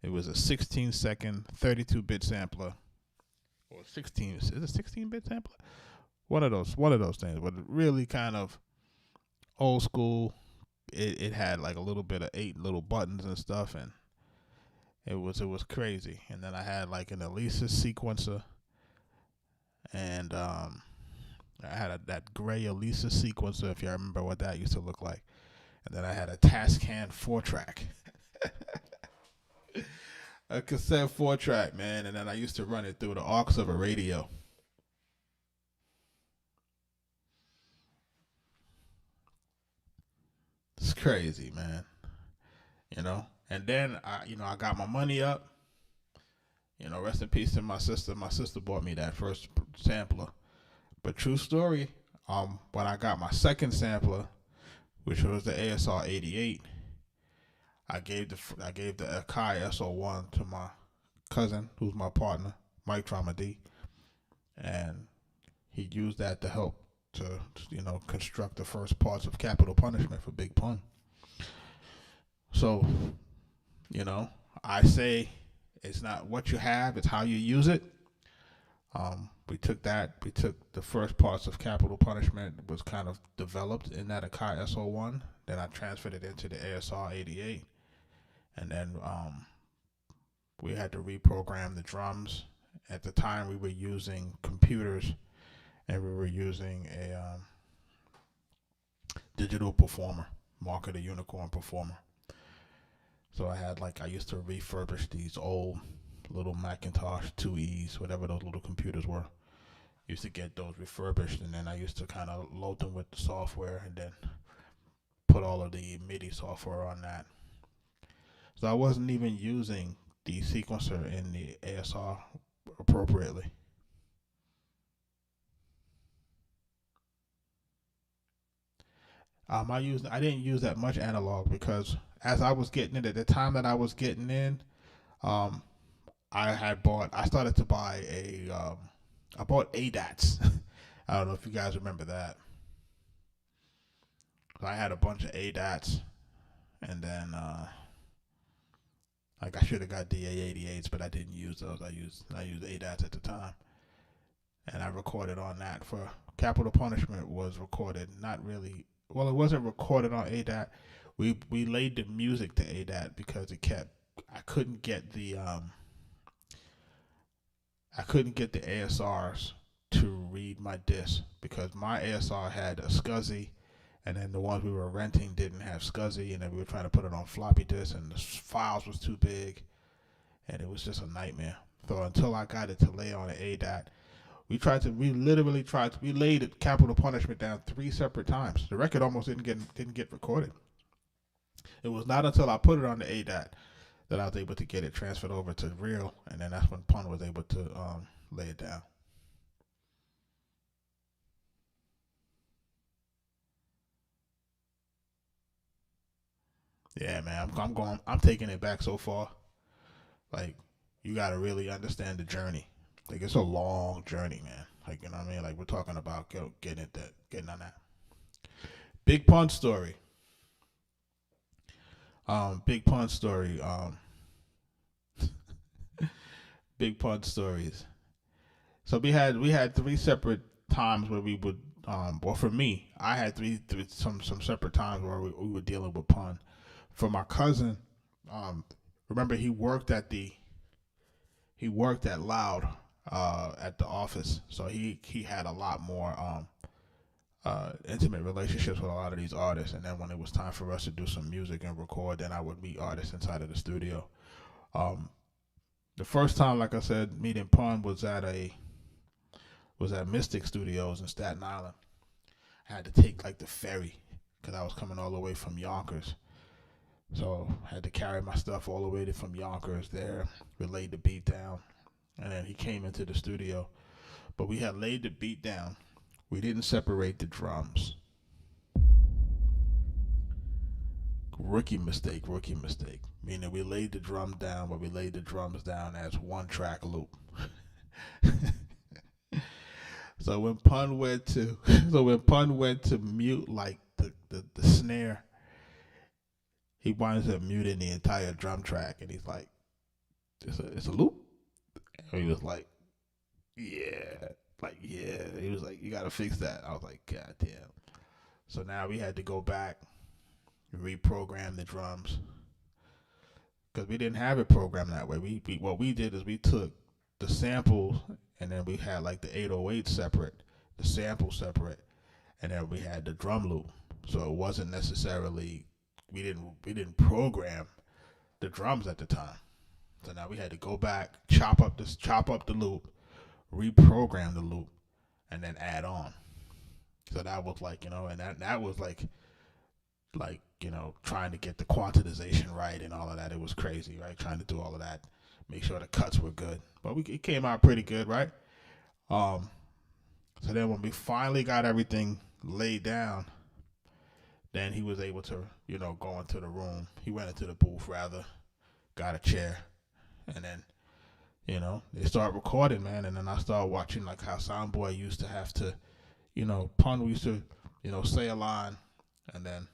It was a 16-second 32-bit sampler, or 16. Is it 16-bit sampler? One of those things. But really kind of old school. It had like a little bit of 8 little buttons and stuff, and it was crazy. And then I had like an Elisa sequencer, and I had that gray Elisa sequencer, if you remember what that used to look like. And then I had a Tascam 4-track. A cassette 4-track, man. And then I used to run it through the aux of a radio. It's crazy, man. And then I got my money up. Rest in peace to my sister. My sister bought me that first sampler. But true story, when I got my second sampler, which was the ASR 88, I gave the Akai SO1 to my cousin, who's my partner, Mike Trauma D, and he used that to help to construct the first parts of Capital Punishment for Big Pun. So, I say it's not what you have, it's how you use it. We took the first parts of Capital Punishment was kind of developed in that Akai SO1. Then I transferred it into the ASR 88. And then we had to reprogram the drums. At the time, we were using computers, and we were using a digital performer, Mark of the Unicorn performer. So I used to refurbish these old little Macintosh 2Es, whatever those little computers were. Used to get those refurbished, and then I used to kind of load them with the software and then put all of the MIDI software on that. So I wasn't even using the sequencer in the ASR appropriately. I didn't use that much analog because as I was getting in, at the time that I was getting in, I started to buy I bought ADATs. I don't know if you guys remember that. I had a bunch of ADATs, and then I should have got DA88s, but I didn't use those. I used ADATs at the time, and I recorded on that. For Capital Punishment was recorded, not really. Well, it wasn't recorded on ADAT. we laid the music to ADAT because I couldn't get the ASRs to read my disc because my ASR had a SCSI, and then the ones we were renting didn't have SCSI, and then we were trying to put it on floppy disk, and the files was too big, and it was just a nightmare. So until I got it to lay on an ADAT, we laid Capital Punishment down 3 separate times. The record almost didn't get recorded. It was not until I put it on the ADAT that I was able to get it transferred over to Real, and then that's when Pun was able to lay it down. Yeah, man, I'm taking it back so far. Like, you gotta really understand the journey. Like, it's a long journey, man. Like, you know what I mean? Like, we're talking about getting on that. Big Pun story. Big Pun story. Big Pun stories. So we had 3 separate times where we would, well, for me, I had some separate times where we were dealing with Pun. For my cousin, remember he worked at Loud at the office, so he had a lot more intimate relationships with a lot of these artists. And then when it was time for us to do some music and record, then I would meet artists inside of the studio. The first time, like I said, meeting Pun was at Mystic Studios in Staten Island. I had to take like the ferry because I was coming all the way from Yonkers. So I had to carry my stuff all the way from Yonkers there. We laid the beat down, and then he came into the studio. But we had laid the beat down. We didn't separate the drums. Rookie mistake. Meaning we laid the drum down, but we laid the drums down as 1-track loop. So when Pun went to mute like the snare, he winds up muting the entire drum track, and he's like, "It's a loop." And he was like, "Yeah." He was like, "You gotta fix that." I was like, "God damn." So now we had to go back and reprogram the drums because we didn't have it programmed that way. What we did is we took the samples, and then we had like the 808 separate, the sample separate, and then we had the drum loop. So it wasn't necessarily we didn't program the drums at the time. So now we had to go back, chop up the loop, reprogram the loop, and then add on. So that was like, and that was like trying to get the quantization right and all of that. It was crazy, right? Trying to do all of that, make sure the cuts were good. But it came out pretty good, right? So then when we finally got everything laid down, then he was able to, go into the room. He went into the booth, rather, got a chair, and then, they started recording, man. And then I started watching, like, how Soundboy used to have to, Pun used to, say a line, and then,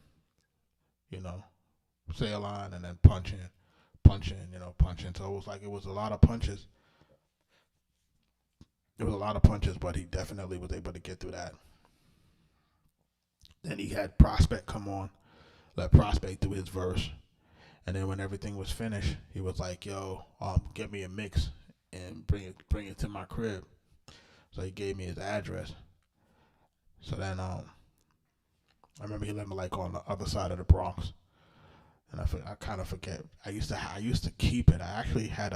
say a line, and then punch in, punch in. So it was a lot of punches. It was a lot of punches, but he definitely was able to get through that. Then he had Prospect come on, let Prospect do his verse. And then when everything was finished, he was like, "Yo, get me a mix and bring it to my crib." So he gave me his address. So then I remember he lived like on the other side of the Bronx. And I kind of forget. I used to keep it. I actually had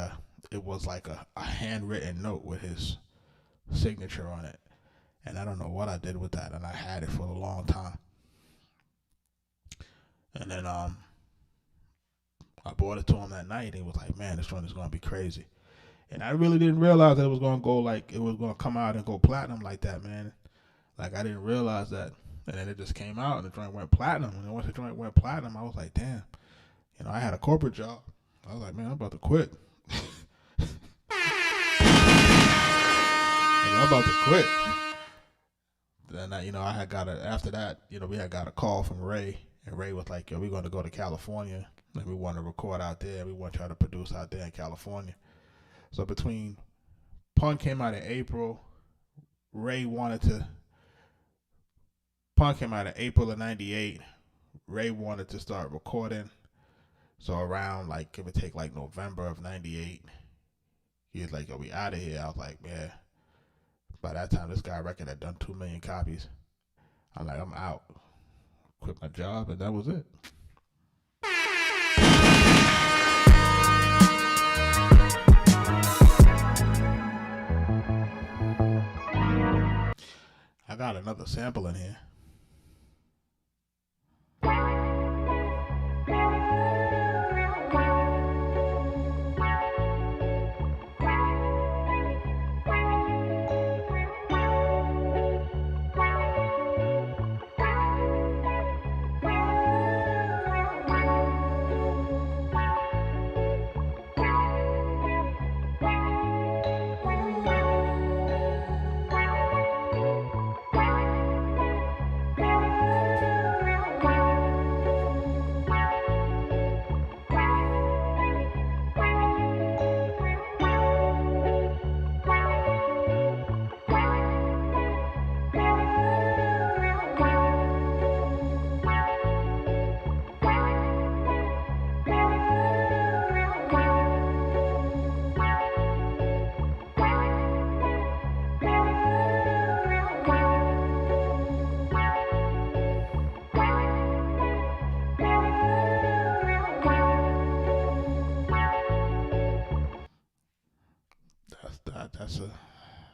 it was like a handwritten note with his signature on it. And I don't know what I did with that, and I had it for a long time. And then I brought it to him that night, and he was like, "Man, this one is gonna be crazy." And I really didn't realize that it was gonna come out and go platinum like that, man. Like, I didn't realize that. And then it just came out, and the joint went platinum. And then once the joint went platinum, I was like, "Damn." I had a corporate job. I was like, "Man, I'm about to quit." I'm about to quit. Then I had got after that, we had got a call from Ray, and Ray was like, "Yo, we're going to go to California, and we want to record out there. We want y'all to produce out there in California." So between Pun came out in April, Pun came out in April of '98. Ray wanted to start recording. So around like, give or take, like November of '98, he was like, "Yo, we out of here." I was like, "Man." By that time, this guy record had done 2 million copies. I'm like, I'm out. Quit my job, and that was it. I got another sample in here.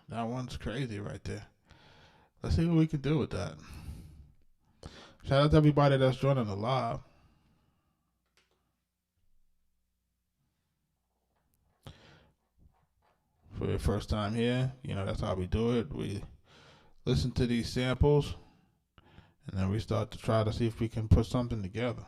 That one's crazy right there. Let's see what we can do with that. Shout out to everybody that's joining the live. For your first time here, that's how we do it. We listen to these samples, and then we start to try to see if we can put something together.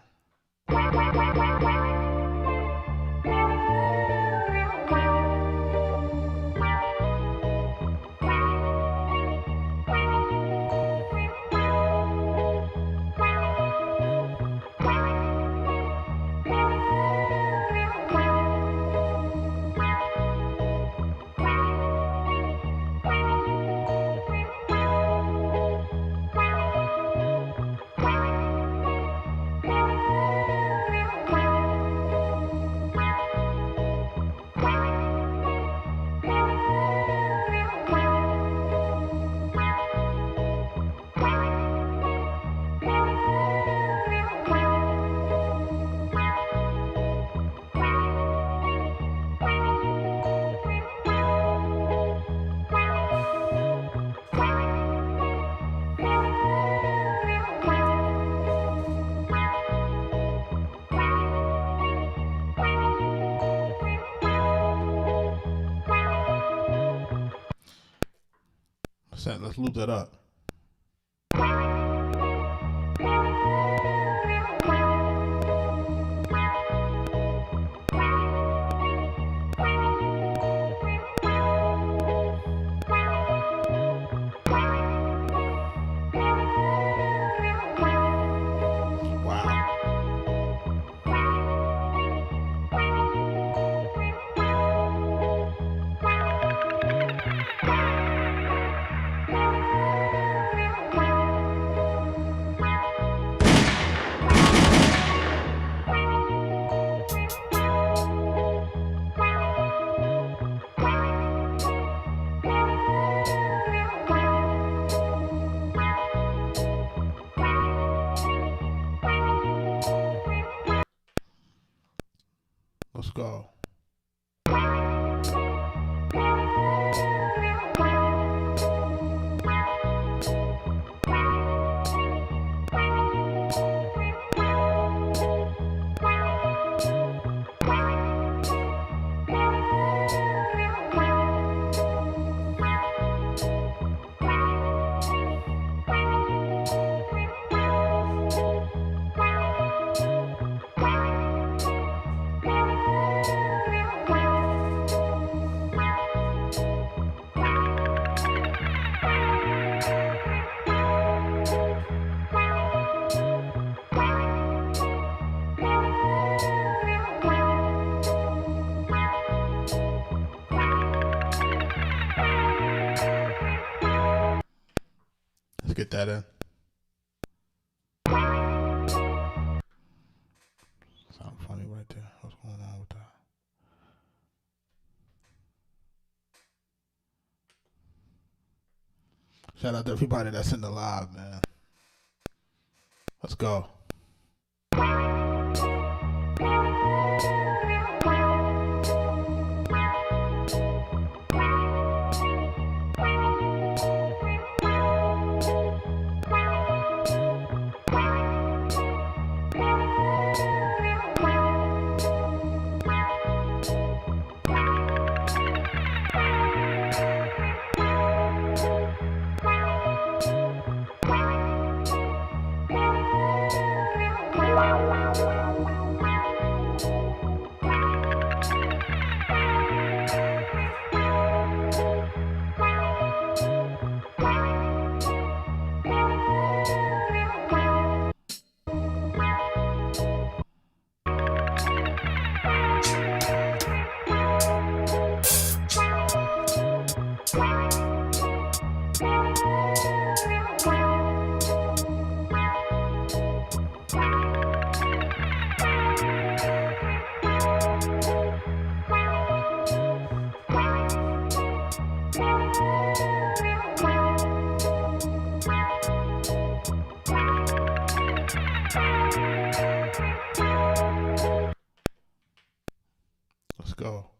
Let's loop that up. Let's go. Let's get that in. Shout out to everybody that's in the live, man. Let's go. Let's go.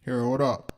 Here, what up?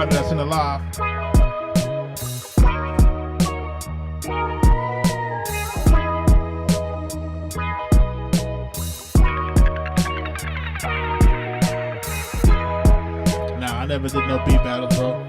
everybody that's in the live. Nah, I never did no beat battles, bro.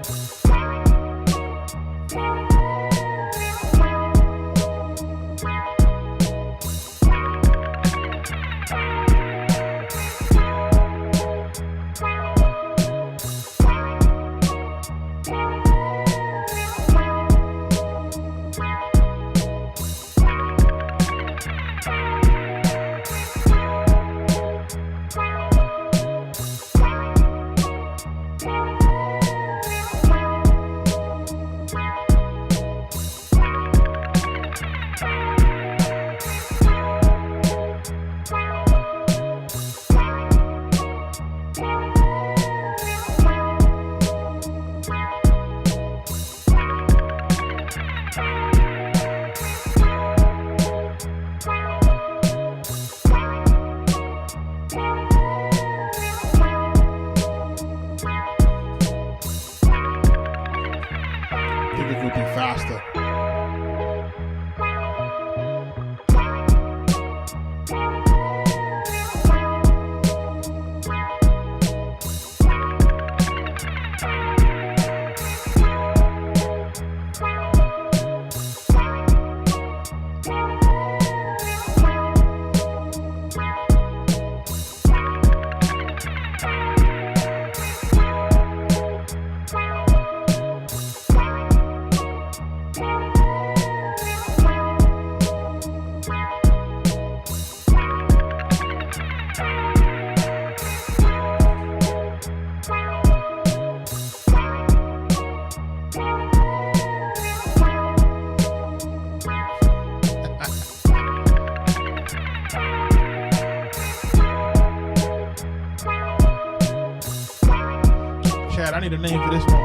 I need a name for this one.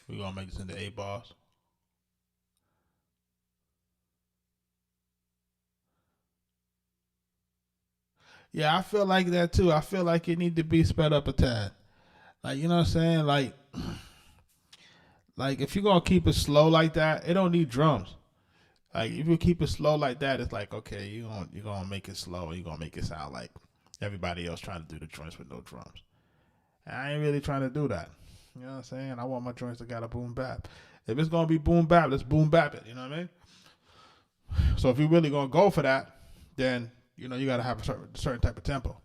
We're gonna make this into 8 bars. Yeah, I feel like that too. I feel like it need to be sped up a tad. Like, you know what I'm saying? Like if you're gonna keep it slow like that, it don't need drums. Like if you keep it slow like that, it's like, okay, you're gonna make it slow and you're gonna make it sound like everybody else trying to do the joints with no drums. And I ain't really trying to do that. You know what I'm saying? I want my joints to got a boom bap. If it's gonna be boom bap, let's boom bap it. You know what I mean? So if you're really gonna go for that, then you gotta have a certain type of tempo.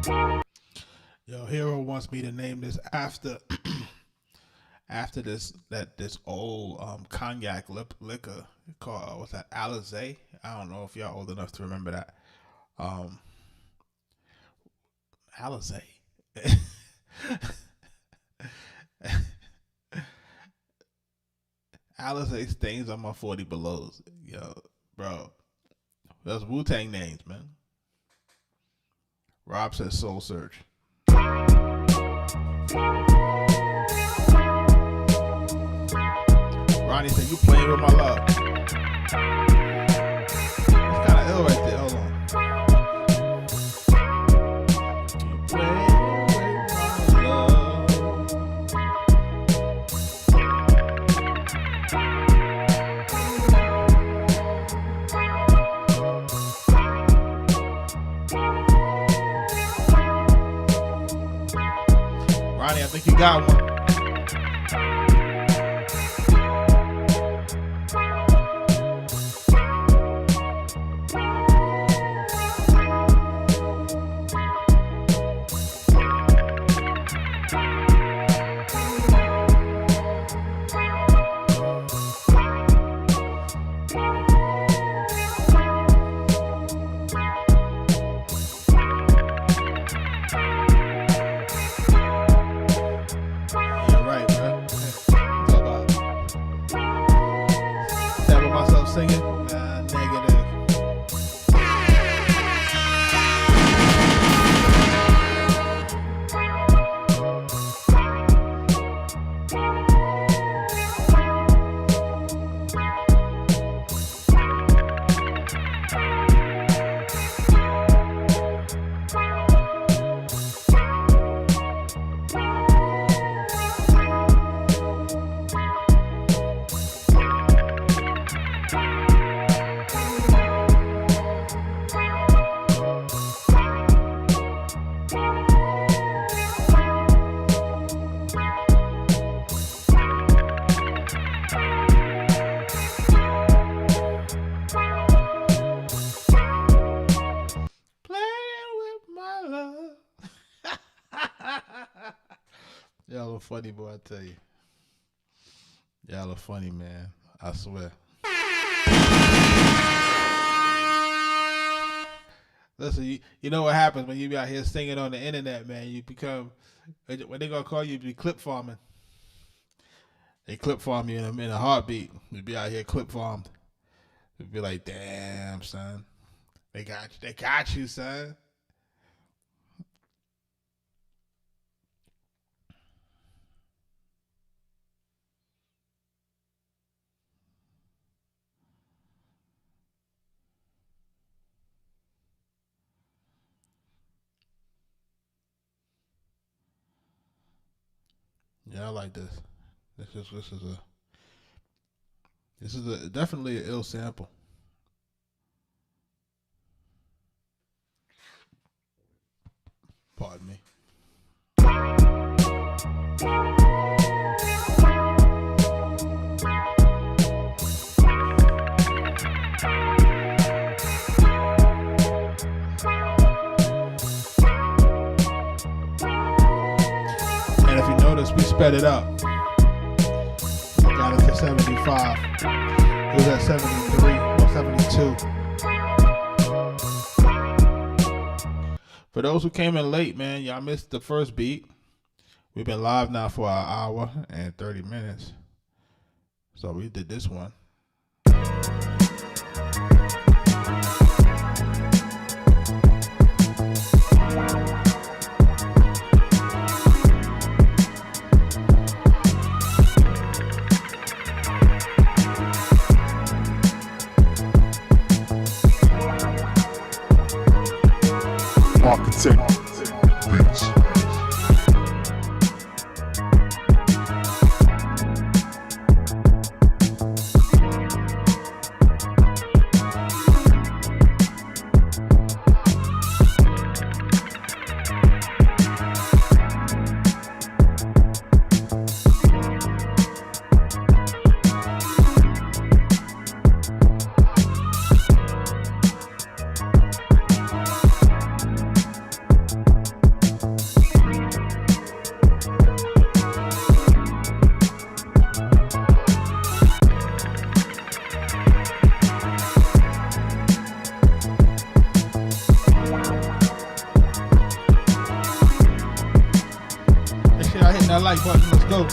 Yo, Hero wants me to name this after after this old cognac liquor called what's that, Alizé? I don't know if y'all old enough to remember that. Alizé. Alizé stains on my 40 belows. Yo, bro. Those Wu-Tang names, man. Rob says Soul Search. Ronnie said, you playing with my love. It's kind of ill right there. Hold on. You playing with my love. Ronnie, I think you got one. Y'all are funny, boy, I tell you. Y'all are funny, man. I swear. Listen, you know what happens when you be out here singing on the internet, man. You become, when they gonna call you, be clip farming. They clip farm you in a heartbeat. You be out here clip farmed. You be like, damn, son. They got you, son. Yeah, I like this. This is a definitely an ill sample. Pardon me. And if you notice, we sped it up. Got it to 75. It was at 73 or 72. For those who came in late, man, y'all missed the first beat. We've been live now for an hour and 30 minutes. So we did this one. Arkatech Beatz. hitting that like button. Let's go.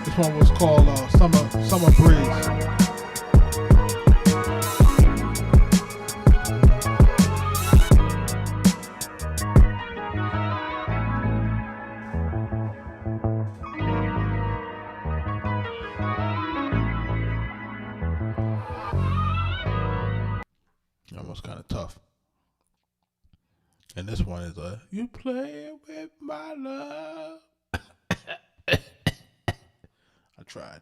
This one was called Summer Breeze. Almost kind of tough. And this one is you play with my love. I tried.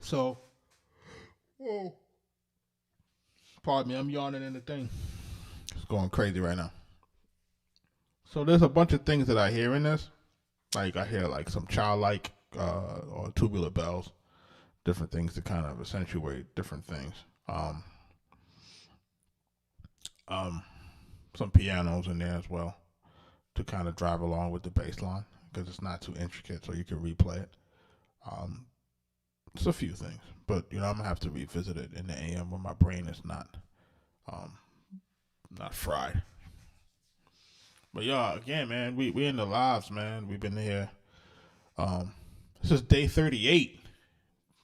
So, pardon me, I'm yawning in the thing. It's going crazy right now. So there's a bunch of things that I hear in this. Like I hear like some childlike or tubular bells, different things to kind of accentuate different things. Some pianos in there as well to kind of drive along with the bass line because it's not too intricate, so you can replay it. It's a few things, but I'm gonna have to revisit it in the AM when my brain is not fried. But y'all, again, man, we in the lives, man. We've been here. This is day 38.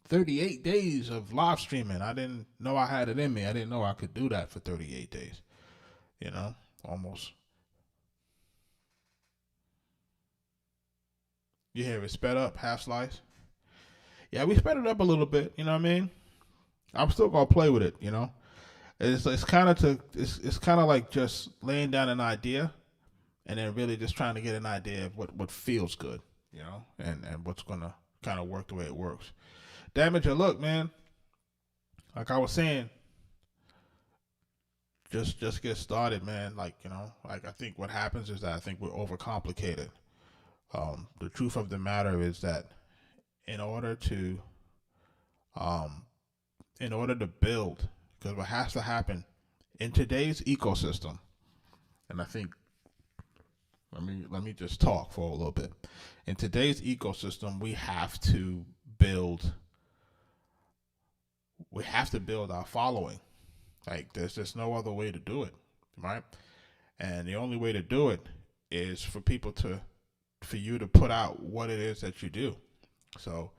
38 days of live streaming. I didn't know I had it in me. I didn't know I could do that for 38 days. Almost. You hear it sped up, half slice. Yeah, we sped it up a little bit. You know what I mean? I'm still gonna play with it. It's kind of like just laying down an idea, and then really just trying to get an idea of what feels good. And what's gonna kind of work the way it works. Damage your look, man. Like I was saying, just get started, man. Like I think what happens is that I think we're overcomplicated. The truth of the matter is that in order to build, because what has to happen in today's ecosystem, and I think let me just talk for a little bit. In today's ecosystem, we have to build our following. Like there's just no other way to do it, right? And the only way to do it is for you to put out what it is that you do. So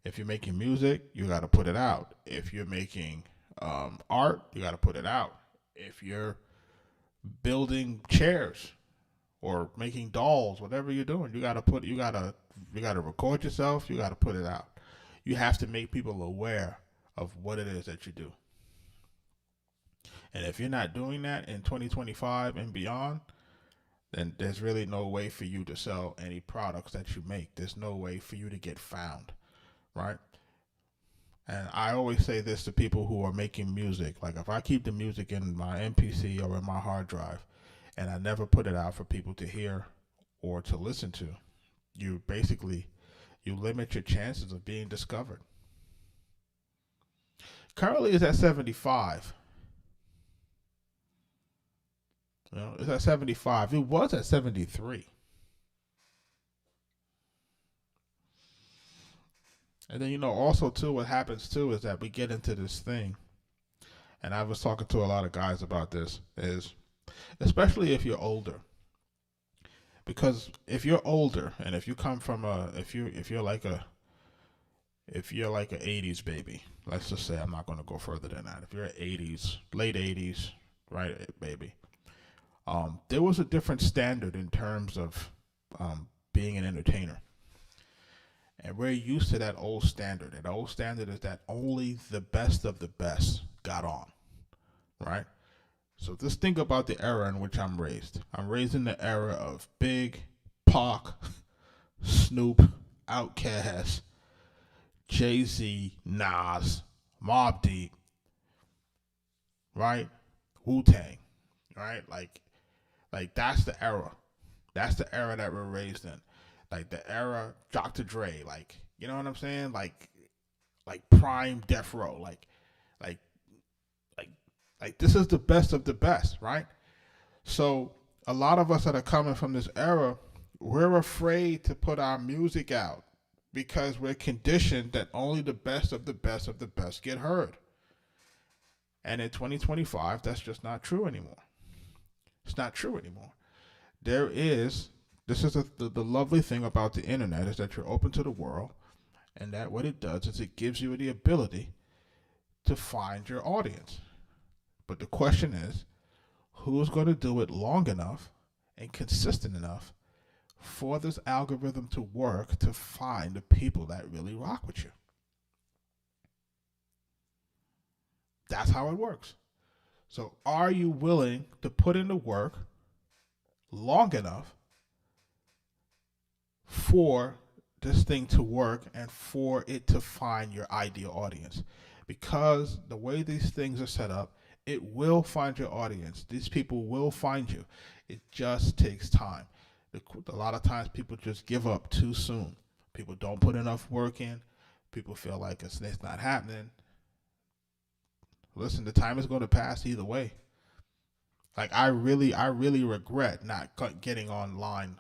if you're making music, you got to put it out. If you're making art, you got to put it out. If you're building chairs or making dolls, whatever you're doing, you got to record yourself. You got to put it out. You have to make people aware of what it is that you do. And if you're not doing that in 2025 and beyond, then there's really no way for you to sell any products that you make. There's no way for you to get found, right? And I always say this to people who are making music. Like if I keep the music in my MPC or in my hard drive and I never put it out for people to hear or to listen to, you limit your chances of being discovered. Currently it's at 75. It's at 75. It was at 73. And then, also too, what happens too is that we get into this thing, and I was talking to a lot of guys about this, is especially if you're older. Because if you're older and if you come from if you're like an 80s baby, let's just say, I'm not going to go further than that. If you're an 80s, late 80s, right, baby, there was a different standard in terms of being an entertainer. And we're used to that old standard. And the old standard is that only the best of the best got on, right? So just think about the era in which I'm raised. I'm raised in the era of Big, Pac, Snoop, Outkast, Jay-Z, Nas, Mobb Deep, right? Wu-Tang, right? Like that's the era. That's the era that we're raised in. Like the era Dr. Dre, like, you know what I'm saying? Like prime Death Row, like like this is the best of the best, right? So a lot of us that are coming from this era, we're afraid to put our music out because we're conditioned that only the best of the best of the best get heard. And in 2025, that's just not true anymore. It's not true anymore. This is the lovely thing about the internet is that you're open to the world, and that what it does is it gives you the ability to find your audience. But the question is, who's going to do it long enough and consistent enough for this algorithm to work to find the people that really rock with you? That's how it works. So are you willing to put in the work long enough for this thing to work and for it to find your ideal audience? Because the way these things are set up, it will find your audience. These people will find you. It just takes time. A lot of times people just give up too soon. People don't put enough work in. People feel like it's not happening. Listen, the time is going to pass either way. Like I really regret not getting online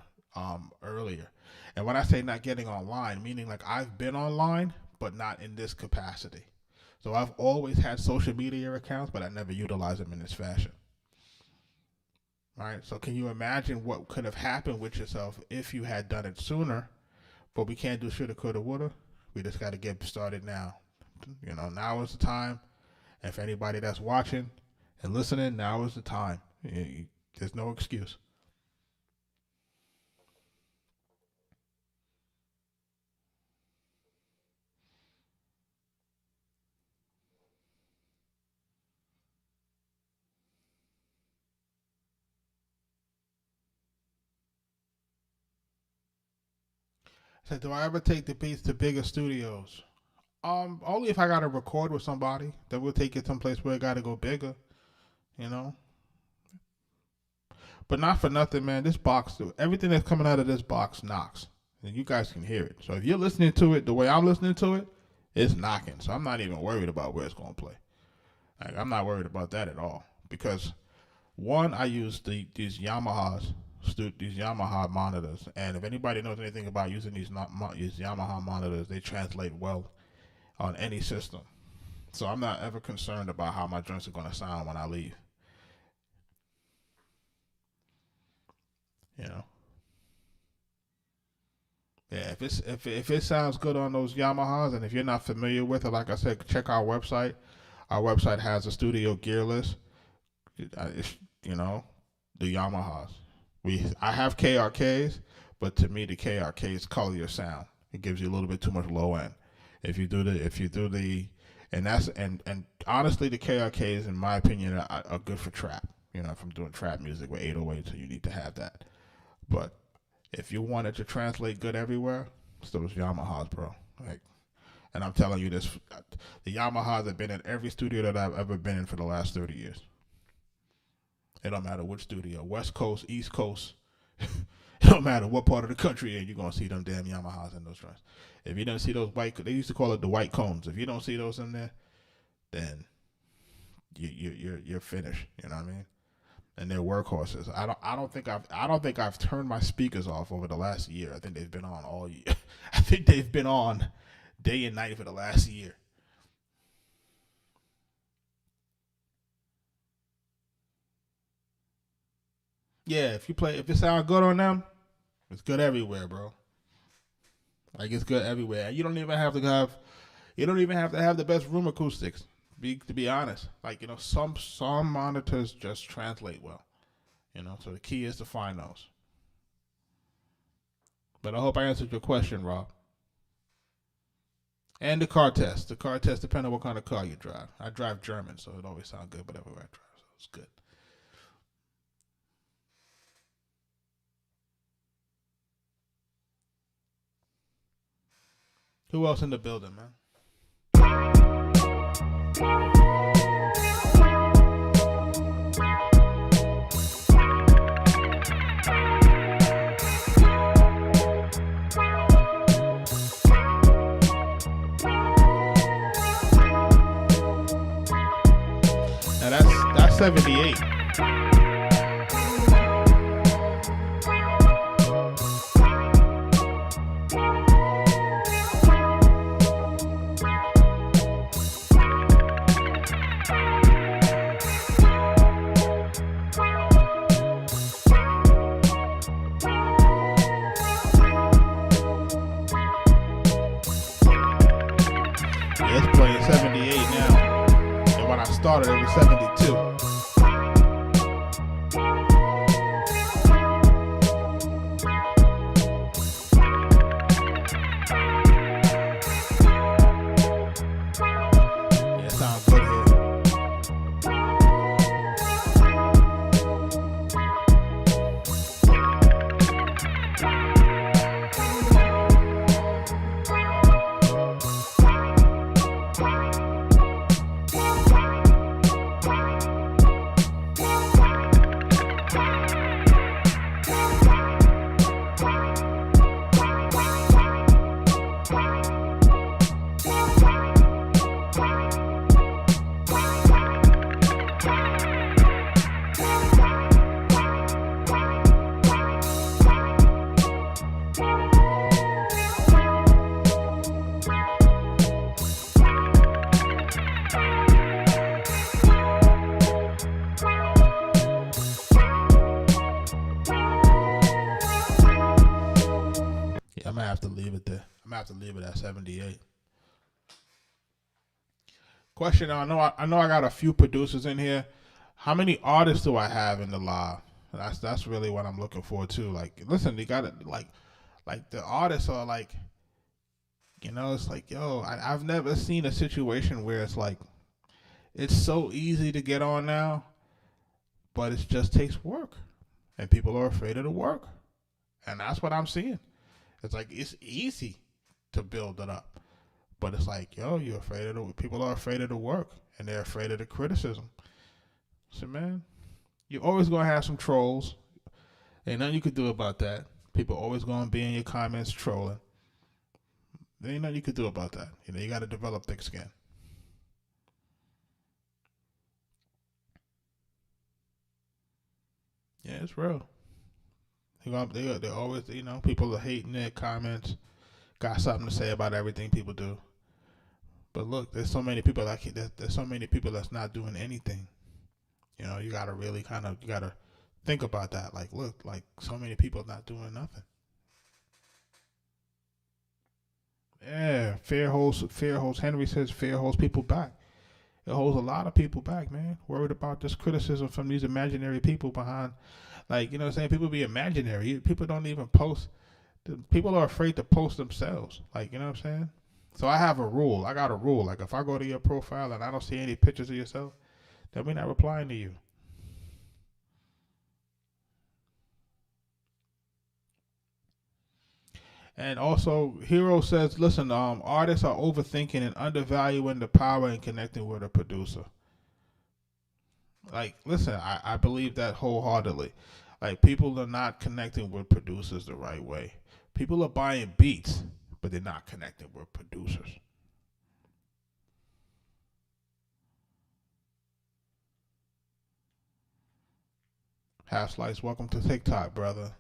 earlier. And when I say not getting online, meaning like I've been online, but not in this capacity. So I've always had social media accounts, but I never utilized them in this fashion. All right. So can you imagine what could have happened with yourself if you had done it sooner? But we can't do shoulda, coulda, woulda. We just got to get started now. You know, now is the time. And for anybody that's watching and listening, now is the time. There's no excuse. So do I ever take the beats to bigger studios? Only if I gotta record with somebody. Then we'll take it someplace where it gotta go bigger, you know. But not for nothing, man. This box, everything that's coming out of this box knocks, and you guys can hear it. So if you're listening to it the way I'm listening to it, it's knocking. So I'm not even worried about where it's gonna play. Like, I'm not worried about that at all because one, I use these Yamaha monitors, and if anybody knows anything about using these Yamaha monitors, they translate well on any system. So I'm not ever concerned about how my joints are going to sound when I leave. You know, yeah. If it sounds good on those Yamahas, and if you're not familiar with it, like I said, check our website. Our website has a studio gear list. You know, the Yamahas. I have KRKs, but to me the KRKs color your sound. It gives you a little bit too much low end. If you do the and honestly the KRKs in my opinion are good for trap. You know, if I'm doing trap music with 808, so you need to have that. But if you want it to translate good everywhere, it's those Yamahas, bro. Like, and I'm telling you this, the Yamahas have been in every studio that I've ever been in for the last 30 years. It don't matter which studio, West Coast, East Coast. It don't matter what part of the country you're going to see them damn Yamahas in those joints. If you don't see those white, they used to call it the white cones. If you don't see those in there, then you're finished. You know what I mean? And they're workhorses. I don't think I've turned my speakers off over the last year. I think they've been on all year. I think they've been on day and night for the last year. Yeah, if it sounds good on them, it's good everywhere, bro. Like it's good everywhere. You don't even have to have the best room acoustics. To be honest, like, you know, some monitors just translate well. You know, so the key is to find those. But I hope I answered your question, Rob. And the car test. The car test depends on what kind of car you drive. I drive German, so it always sounds good whatever I drive. So it's good. Who else in the building, man? Now that's 78. It's playing 78 now. And when I started, it was 72. Yeah, it sounds good here. I'm gonna have to leave it there. I'm gonna have to leave it at 78. Question: I know I got a few producers in here. How many artists do I have in the live? That's really what I'm looking for too. Like, listen, they got it. Like the artists are like, it's like, yo, I've never seen a situation where it's like, it's so easy to get on now, but it just takes work, and people are afraid of the work, and that's what I'm seeing. It's like, it's easy to build it up, but it's like, yo, you're afraid of people are afraid of the work, and they're afraid of the criticism. So, man, you're always going to have some trolls. Ain't nothing you could do about that. People always going to be in your comments trolling. There ain't nothing you could do about that. You got to develop thick skin. Yeah, it's real. They're always, people are hating their comments, got something to say about everything people do. But look, there's so many people there's so many people that's not doing anything. You got to really you got to think about that. Like, look, like so many people not doing nothing. Yeah, fair holds. Henry says fair holds people back. It holds a lot of people back, man. Worried about this criticism from these imaginary people behind, like, what I'm saying? People be imaginary. People don't even post. People are afraid to post themselves. Like, what I'm saying? So I have a rule. I got a rule. Like, if I go to your profile and I don't see any pictures of yourself, then we're not replying to you. And also, Hero says, listen, artists are overthinking and undervaluing the power in connecting with a producer. Like, listen, I believe that wholeheartedly. Like, people are not connecting with producers the right way. People are buying beats, but they're not connecting with producers. Half Slice, welcome to TikTok, brother.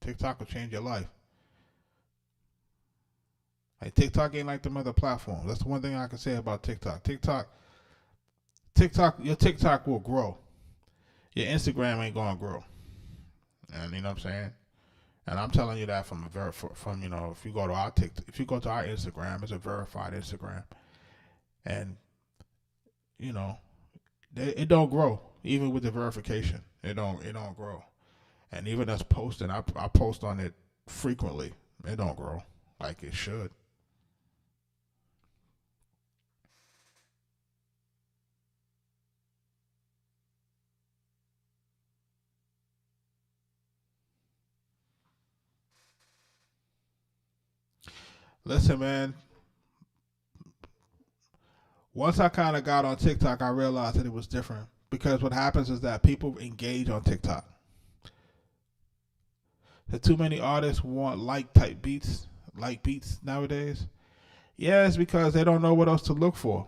TikTok will change your life. Like, TikTok ain't like them other platforms. That's the one thing I can say about TikTok. Your TikTok will grow. Your Instagram ain't gonna grow. And you know what I'm saying? And I'm telling you that from if you go to our our Instagram, it's a verified Instagram. And it don't grow. Even with the verification. It don't grow. And even us posting, I post on it frequently. It don't grow like it should. Listen, man. Once I kind of got on TikTok, I realized that it was different. Because what happens is that people engage on TikTok. That too many artists want like beats nowadays. Yeah, it's because they don't know what else to look for.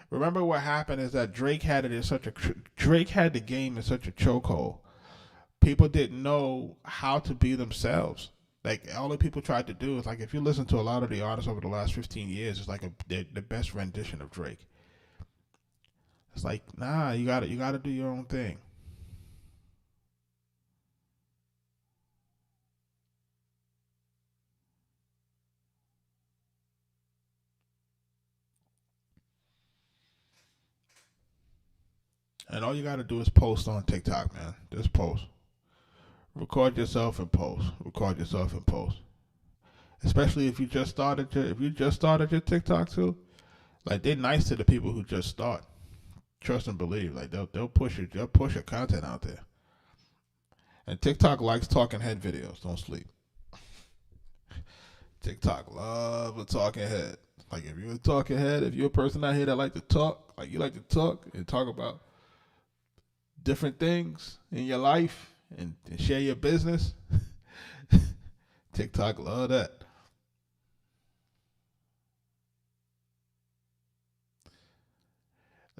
Remember what happened is that Drake had the game in such a chokehold. People didn't know how to be themselves. Like all the people tried to do is like if you listen to a lot of the artists over the last 15 years, it's like the best rendition of Drake. It's like, nah, you gotta do your own thing. And all you gotta do is post on TikTok, man. Just post. Record yourself and post. Record yourself and post. Especially if you just started your TikTok too. Like they're nice to the people who just start. Trust and believe. Like they'll push your content out there. And TikTok likes talking head videos. Don't sleep. TikTok love a talking head. Like if you're a talking head, if you're a person out here that like to talk, like you like to talk and talk about different things in your life and share your business, TikTok love that.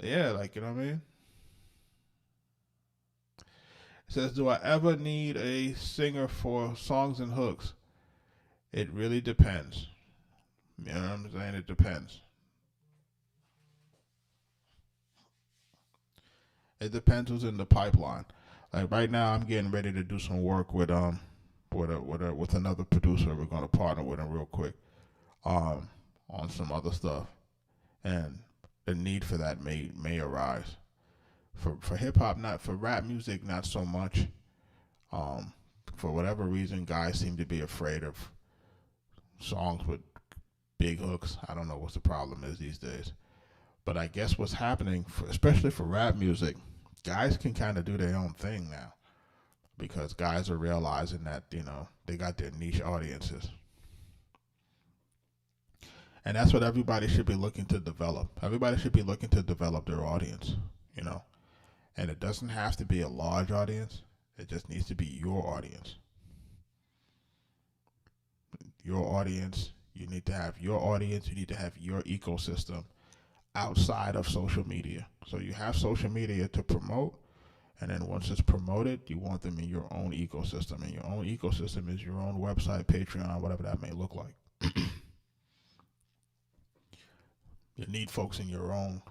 Yeah, like, you know what I mean? It says, do I ever need a singer for songs and hooks? It really depends. You know what I'm saying? It depends. It depends who's in the pipeline. Like right now, I'm getting ready to do some work with another producer. We're gonna partner with him real quick, on some other stuff, and the need for that may arise. For hip hop, not for rap music, not so much. For whatever reason, guys seem to be afraid of songs with big hooks. I don't know what the problem is these days. But I guess what's happening, especially for rap music, guys can kind of do their own thing now. Because guys are realizing that, they got their niche audiences. And that's what everybody should be looking to develop. Everybody should be looking to develop their audience, And it doesn't have to be a large audience. It just needs to be your audience. Your audience, you need to have your audience, you need to have your ecosystem outside of social media. So you have social media to promote, and then once it's promoted, you want them in your own ecosystem. And your own ecosystem is your own website, Patreon, whatever that may look like. You need folks in your own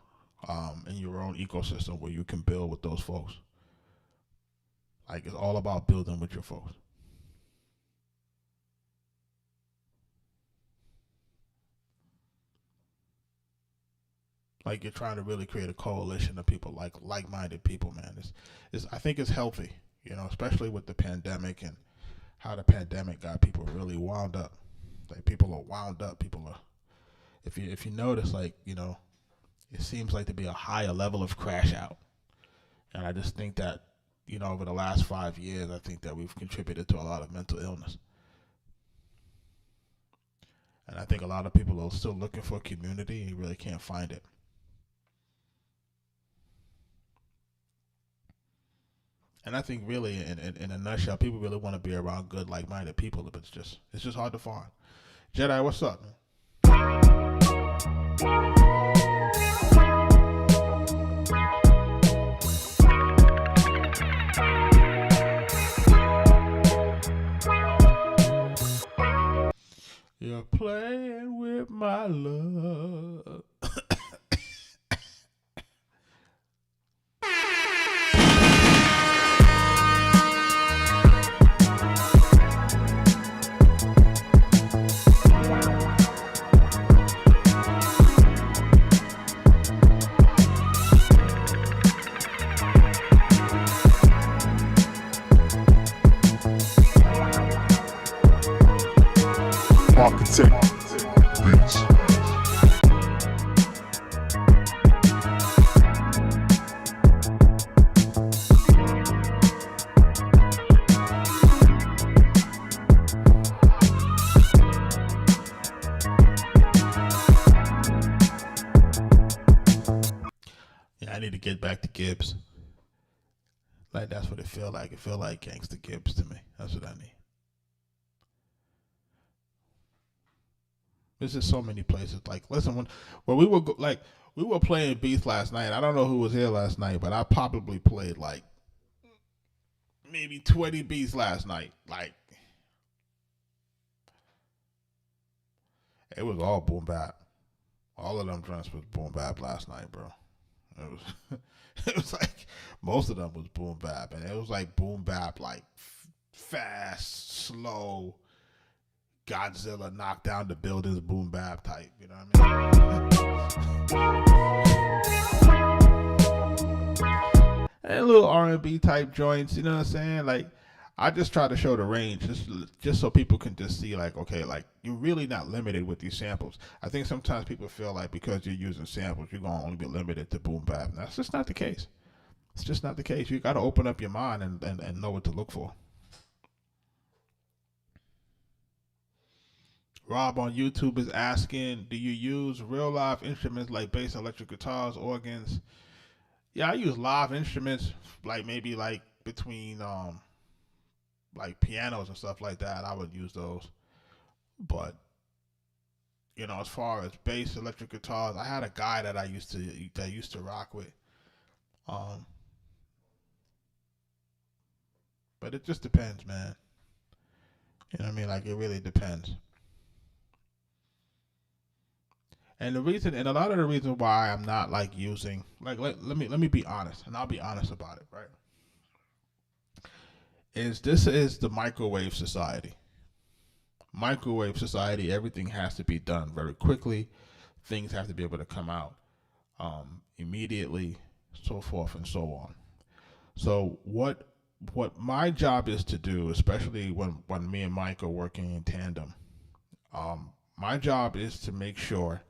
ecosystem where you can build with those folks. Like it's all about building with your folks. Like you're trying to really create a coalition of people, like-minded people, man. I think it's healthy, especially with the pandemic and how the pandemic got people really wound up. Like people are wound up. People are, if you notice, it seems like to be a higher level of crash out. And I just think that, over the last 5 years, I think that we've contributed to a lot of mental illness. And I think a lot of people are still looking for community and you really can't find it. And I think really, in a nutshell, people really want to be around good, like-minded people, but it's just hard to find. Jedi, what's up, man? You're playing with my love. Arkatech Beatz. Yeah, I need to get back to Gibbs. Like that's what it feel like. It feel like gangsta Gibbs to me. That's what I need. There's just so many places. Like, listen, when we were we were playing beats last night. I don't know who was here last night, but I probably played like maybe 20 beats last night. Like, it was all boom bap. All of them joints was boom bap last night, bro. It was it was like most of them was boom bap, and it was like boom bap, like fast, slow, Godzilla knock down the buildings, boom bap type. You know what I mean? And little R&B type joints. You know what I'm saying? Like, I just try to show the range, just so people can just see, like, okay, like, you're really not limited with these samples. I think sometimes people feel like because you're using samples, you're gonna only be limited to boom bap. That's just not the case. It's just not the case. You got to open up your mind and know what to look for. Rob on YouTube is asking, do you use real live instruments like bass, electric guitars, organs? Yeah, I use live instruments, like maybe like between like pianos and stuff like that. I would use those. But you know, as far as bass, electric guitars, I had a guy that I used to rock with. But it just depends, man. You know what I mean? Like, it really depends. And a lot of the reason why I'm not like using, like, let me be honest, and I'll be honest about it, right? This is the microwave society. Microwave society, everything has to be done very quickly. Things have to be able to come out immediately, so forth and so on. So what my job is to do, especially when me and Mike are working in tandem, my job is to make sure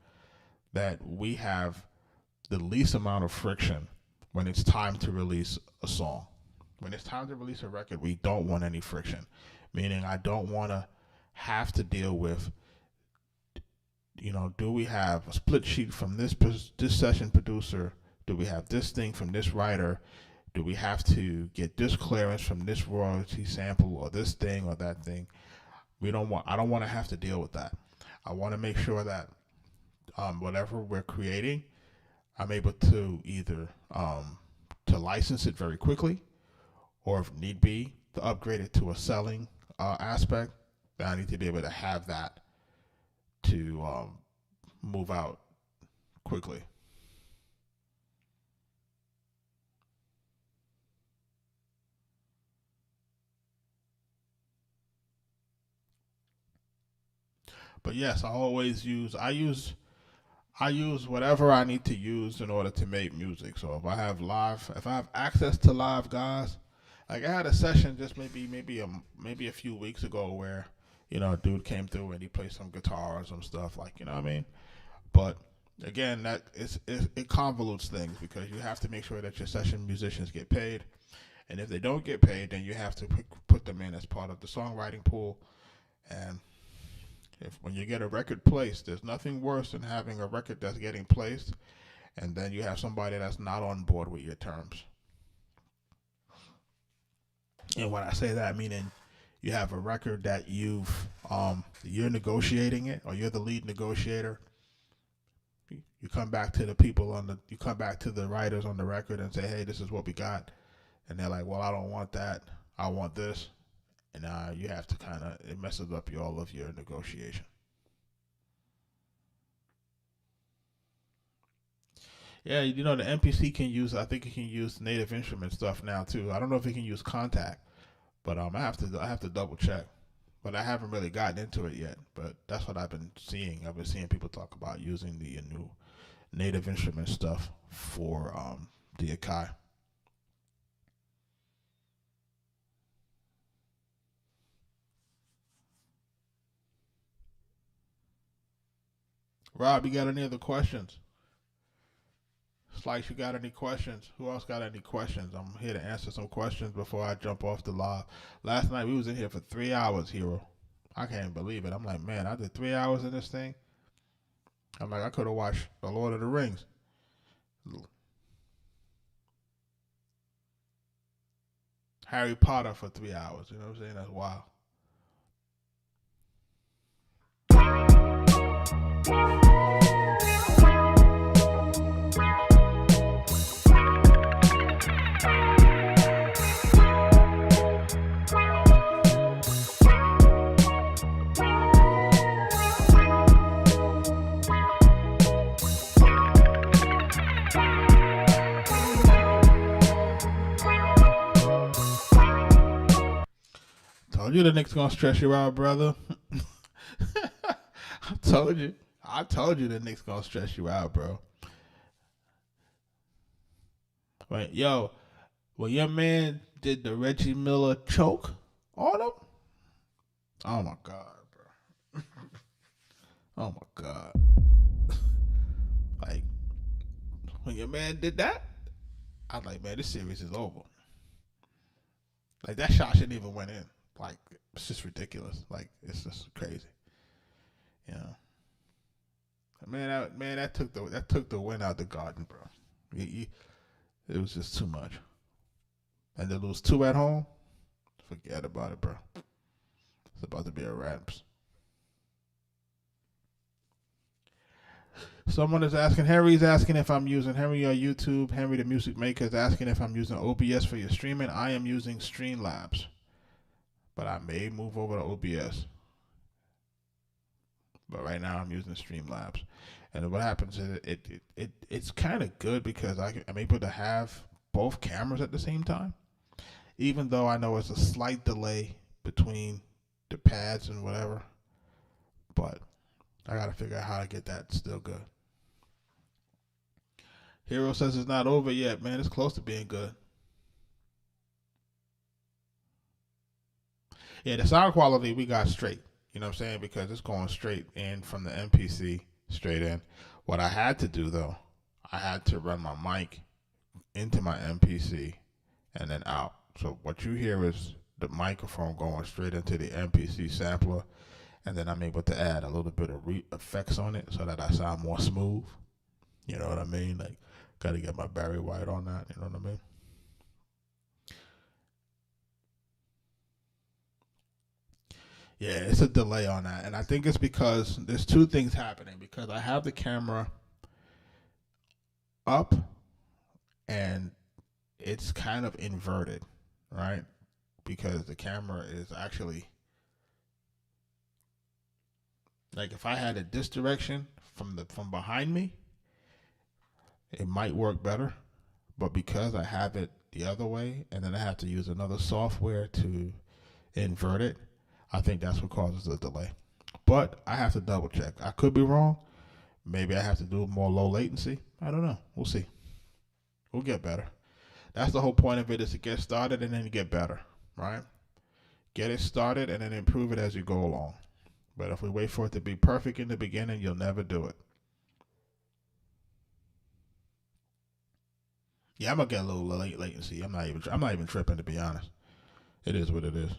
that we have the least amount of friction when it's time to release a song. When it's time to release a record, we don't want any friction. Meaning, I don't want to have to deal with, you know, do we have a split sheet from this session producer? Do we have this thing from this writer? Do we have to get this clearance from this royalty sample or this thing or that thing? I don't want to have to deal with that. I want to make sure that whatever we're creating, I'm able to either to license it very quickly, or if need be, to upgrade it to a selling aspect. That I need to be able to have that to move out quickly. But yes, I use whatever I need to use in order to make music. So if I have access to live guys, like I had a session just maybe a few weeks ago where, you know, a dude came through and he played some guitar or some stuff, like, you know what I mean? But again, it convolutes things because you have to make sure that your session musicians get paid, and if they don't get paid, then you have to put them in as part of the songwriting pool. And when you get a record placed, there's nothing worse than having a record that's getting placed and then you have somebody that's not on board with your terms. And when I say that, meaning you have a record that you're negotiating it, or you're the lead negotiator. You come back to you come back to the writers on the record and say, hey, this is what we got. And they're like, well, I don't want that. I want this. And you have to it messes up all of your negotiation. Yeah, you know, the MPC I think it can use native instrument stuff now too. I don't know if it can use Contact, but I have to double check. But I haven't really gotten into it yet. But that's what I've been seeing. I've been seeing people talk about using the new native instrument stuff for the Akai. Rob, you got any other questions? Slice, you got any questions? Who else got any questions? I'm here to answer some questions before I jump off the live. Last night we was in here for 3 hours, Hero. I can't believe it. I'm like, man, I did 3 hours in this thing. I'm like, I could have watched The Lord of the Rings. Harry Potter for 3 hours. You know what I'm saying? That's wild. Told you the Knicks gonna stress you out, brother. I told you the Knicks gonna stress you out, bro. Wait, yo, when your man did the Reggie Miller choke on him, oh my god, bro. Oh my god. Like, when your man did that, I was like, man, this series is over. Like, that shot shouldn't even went in. Like, it's just ridiculous. Like, it's just crazy. You know. Man, that took the win out the Garden, bro. It was just too much. And to lose 2 at home, forget about it, bro. It's about to be a wraps. Someone is asking, Henry's asking if I'm using, Henry on YouTube, Henry the Music Maker is asking if I'm using OBS for your streaming. I am using Streamlabs, but I may move over to OBS. But right now I'm using Streamlabs. And what happens is it's kind of good because I'm able to have both cameras at the same time. Even though I know it's a slight delay between the pads and whatever. But I got to figure out how to get that still good. Hero says it's not over yet, man. It's close to being good. Yeah, the sound quality we got straight. You know what I'm saying? Because it's going straight in from the MPC, straight in. What I had to do, though, I had to run my mic into my MPC and then out. So what you hear is the microphone going straight into the MPC sampler, and then I'm able to add a little bit of effects on it so that I sound more smooth. You know what I mean? Like, got to get my Barry White on that. You know what I mean? Yeah, it's a delay on that. And I think it's because there's 2 things happening. Because I have the camera up and it's kind of inverted, right? Because the camera is actually, like, if I had it this direction from behind me, it might work better. But because I have it the other way and then I have to use another software to invert it, I think that's what causes the delay. But I have to double check. I could be wrong. Maybe I have to do more low latency. I don't know. We'll see. We'll get better. That's the whole point of it, is to get started and then get better, right? Get it started and then improve it as you go along. But if we wait for it to be perfect in the beginning, you'll never do it. Yeah, I'm gonna get a little latency. I'm not even tripping, to be honest. It is what it is.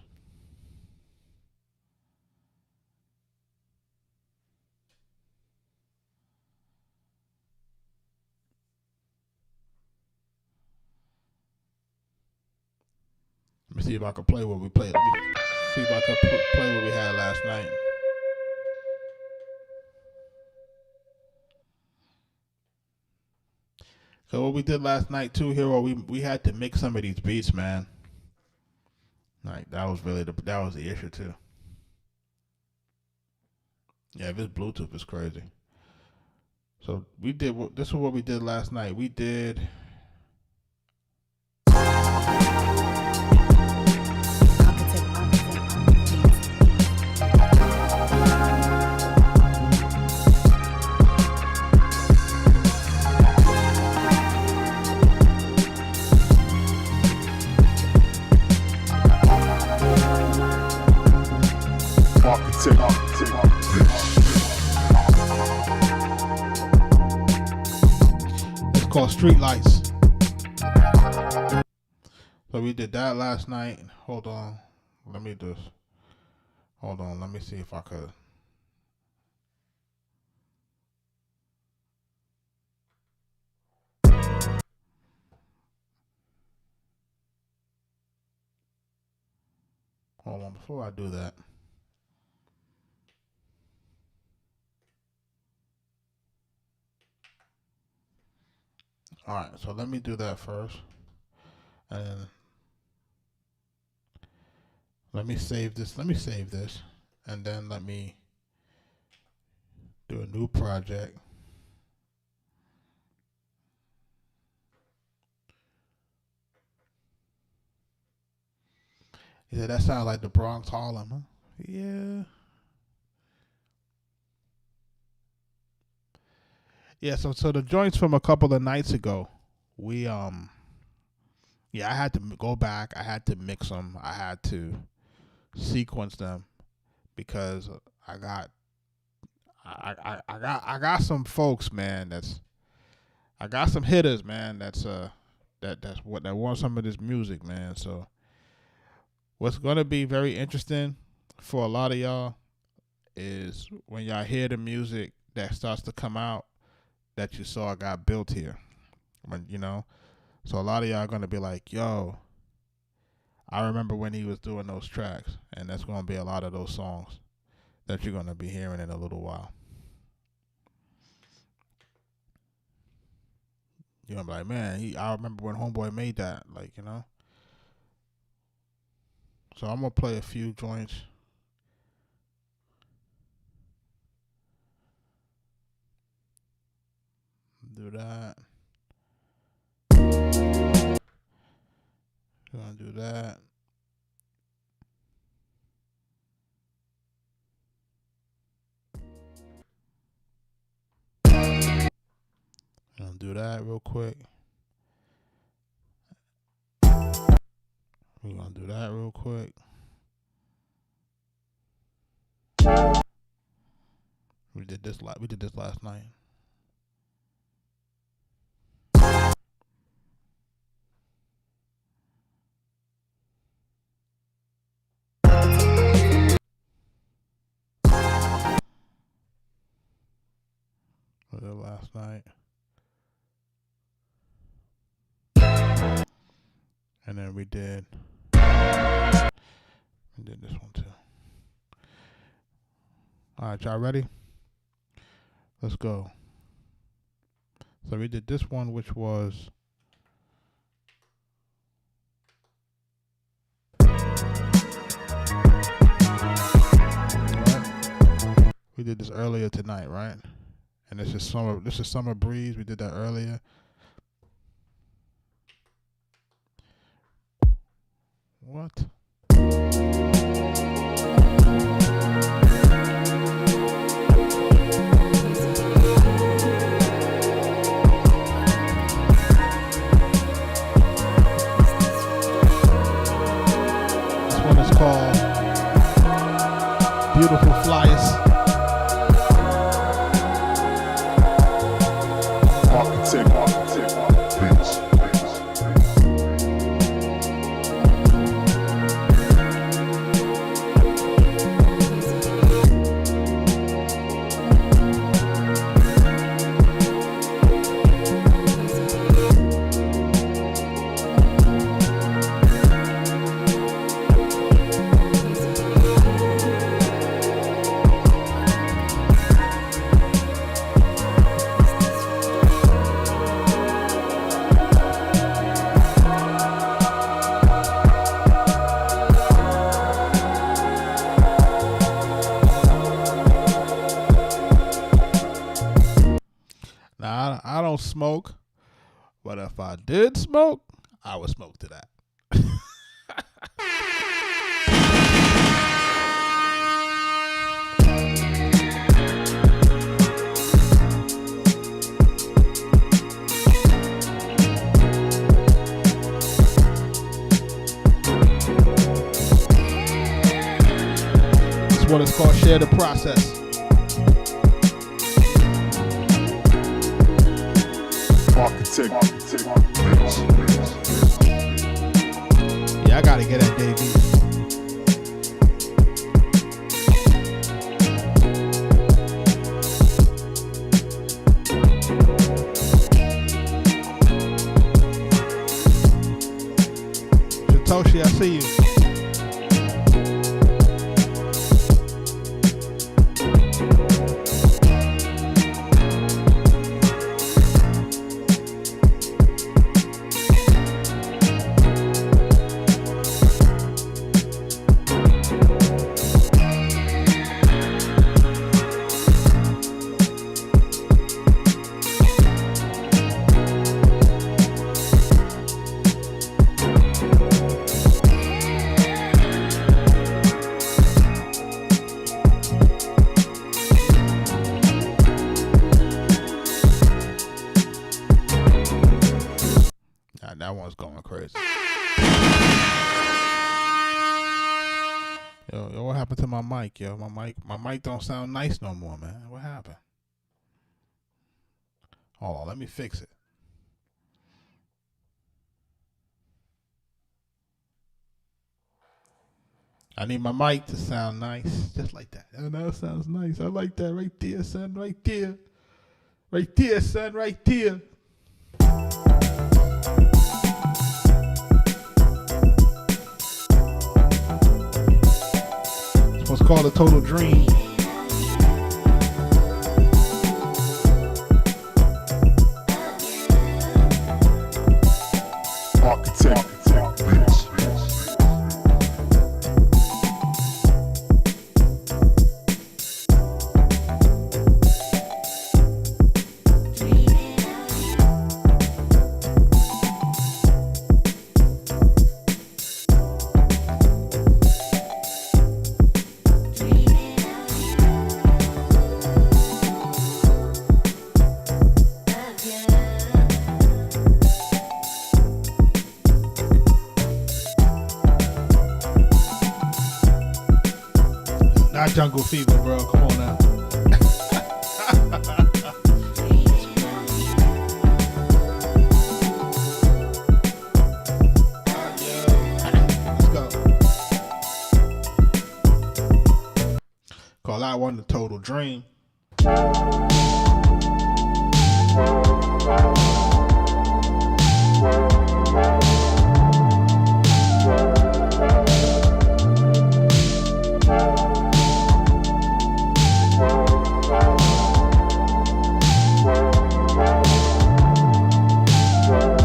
Let me see if I can play what we played. Let me see if I can play what we had last night. So what we did last night too, Hero, we had to mix some of these beats, man. Like, that was the issue too. Yeah, this Bluetooth is crazy. So this is what we did last night. We did Arkatech Beatz. called Street Lights. So we did that last night. Hold on. Let me see if I could. Hold on, before I do that. Alright, so let me do that first. And let me save this. And then let me do a new project. Yeah, that sounds like the Bronx Harlem, huh? Yeah. Yeah, so the joints from a couple of nights ago, we I had to go back, I had to mix them, I had to sequence them because I got some folks, man, I got some hitters, man, that want some of this music, man. So what's going to be very interesting for a lot of y'all is when y'all hear the music that starts to come out that you saw got built here. So a lot of y'all are going to be like, yo, I remember when he was doing those tracks. And that's going to be a lot of those songs that you're going to be hearing in a little while. You're going to be like, man, I remember when Homeboy made that. So I'm going to play a few joints. Do that. We're going to do that. I'll do that real quick. We're going to do that real quick. We did this last night. We did last night. And then we did this one too. All right, y'all ready? Let's go. So we did this one, which was we did this earlier tonight, right? And this is Summer Breeze. We did that earlier. What? This one is called Beautiful Flyers. Arkatech Beatz. Now, I don't smoke, but if I did smoke, I would smoke to that. This one is called Share the Process. Arkatech Beatz. Yeah, I gotta get that Davey. Satoshi, I see you. That one's going crazy. Yo, what happened to my mic, yo? My mic don't sound nice no more, man. What happened? Hold on, let me fix it. I need my mic to sound nice, just like that. Oh, that sounds nice. I like that right there, son. Right there. Right there, son. Right there. It's what's called a total dream. Arkatech Beatz. Not Jungle Fever, bro. Come on now. Let's go. Call that one the total dream.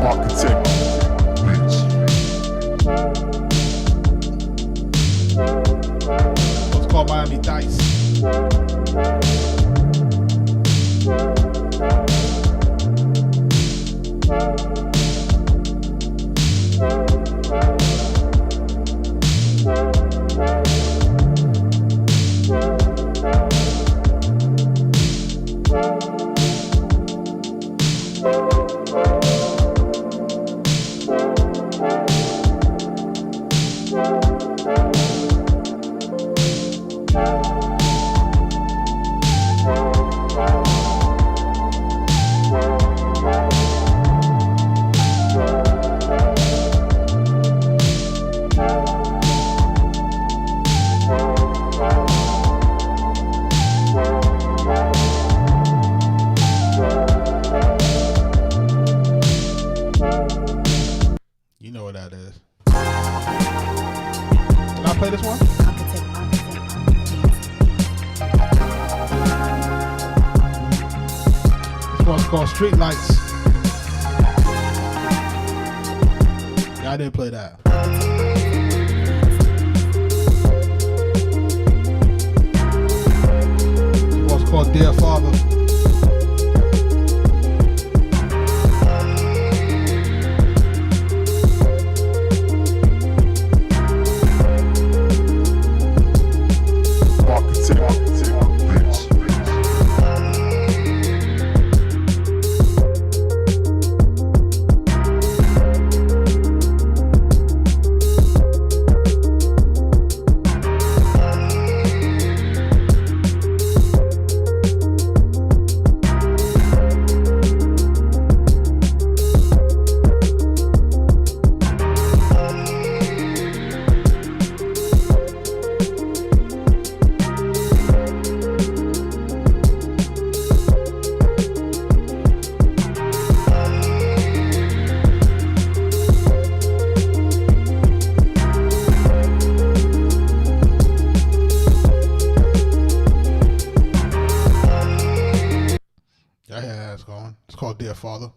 Arkatech Beatz. What's called Miami Dice. You know what that is. Can I play this one? This one's called Street Lights. Yeah, I didn't play that. This one's called Dear Father. dear Father.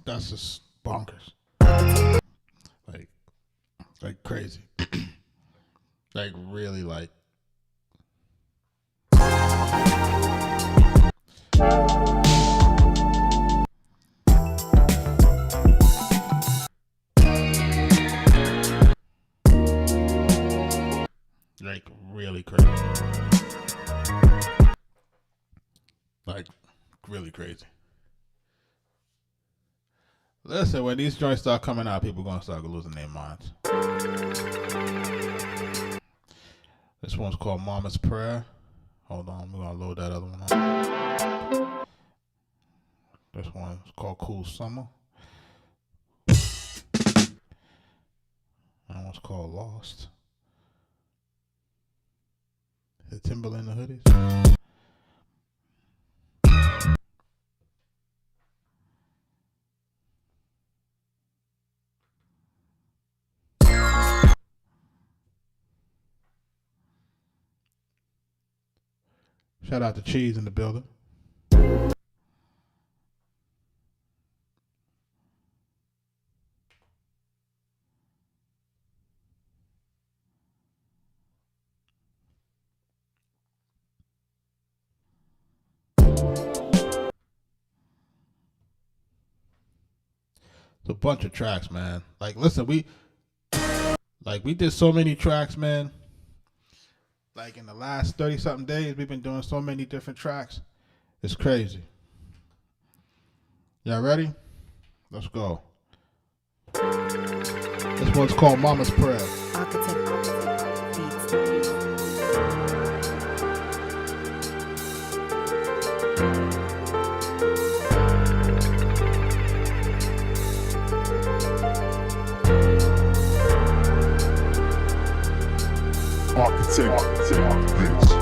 That's just bonkers. Like crazy. Like really like really crazy. Like really crazy. Listen, when these joints start coming out, people gonna start losing their minds. This one's called Mama's Prayer. Hold on, we're gonna load that other one up. This one's called Cool Summer. That one's called Lost. The Timberland and the Hoodies. Shout out to Cheese in the building. It's a bunch of tracks, man. Like, listen, we did so many tracks, man. Like in the last 30-something days, we've been doing so many different tracks. It's crazy. Y'all ready? Let's go. This one's called Mama's Prayer. Arkatech Beatz. Arkatech Beatz.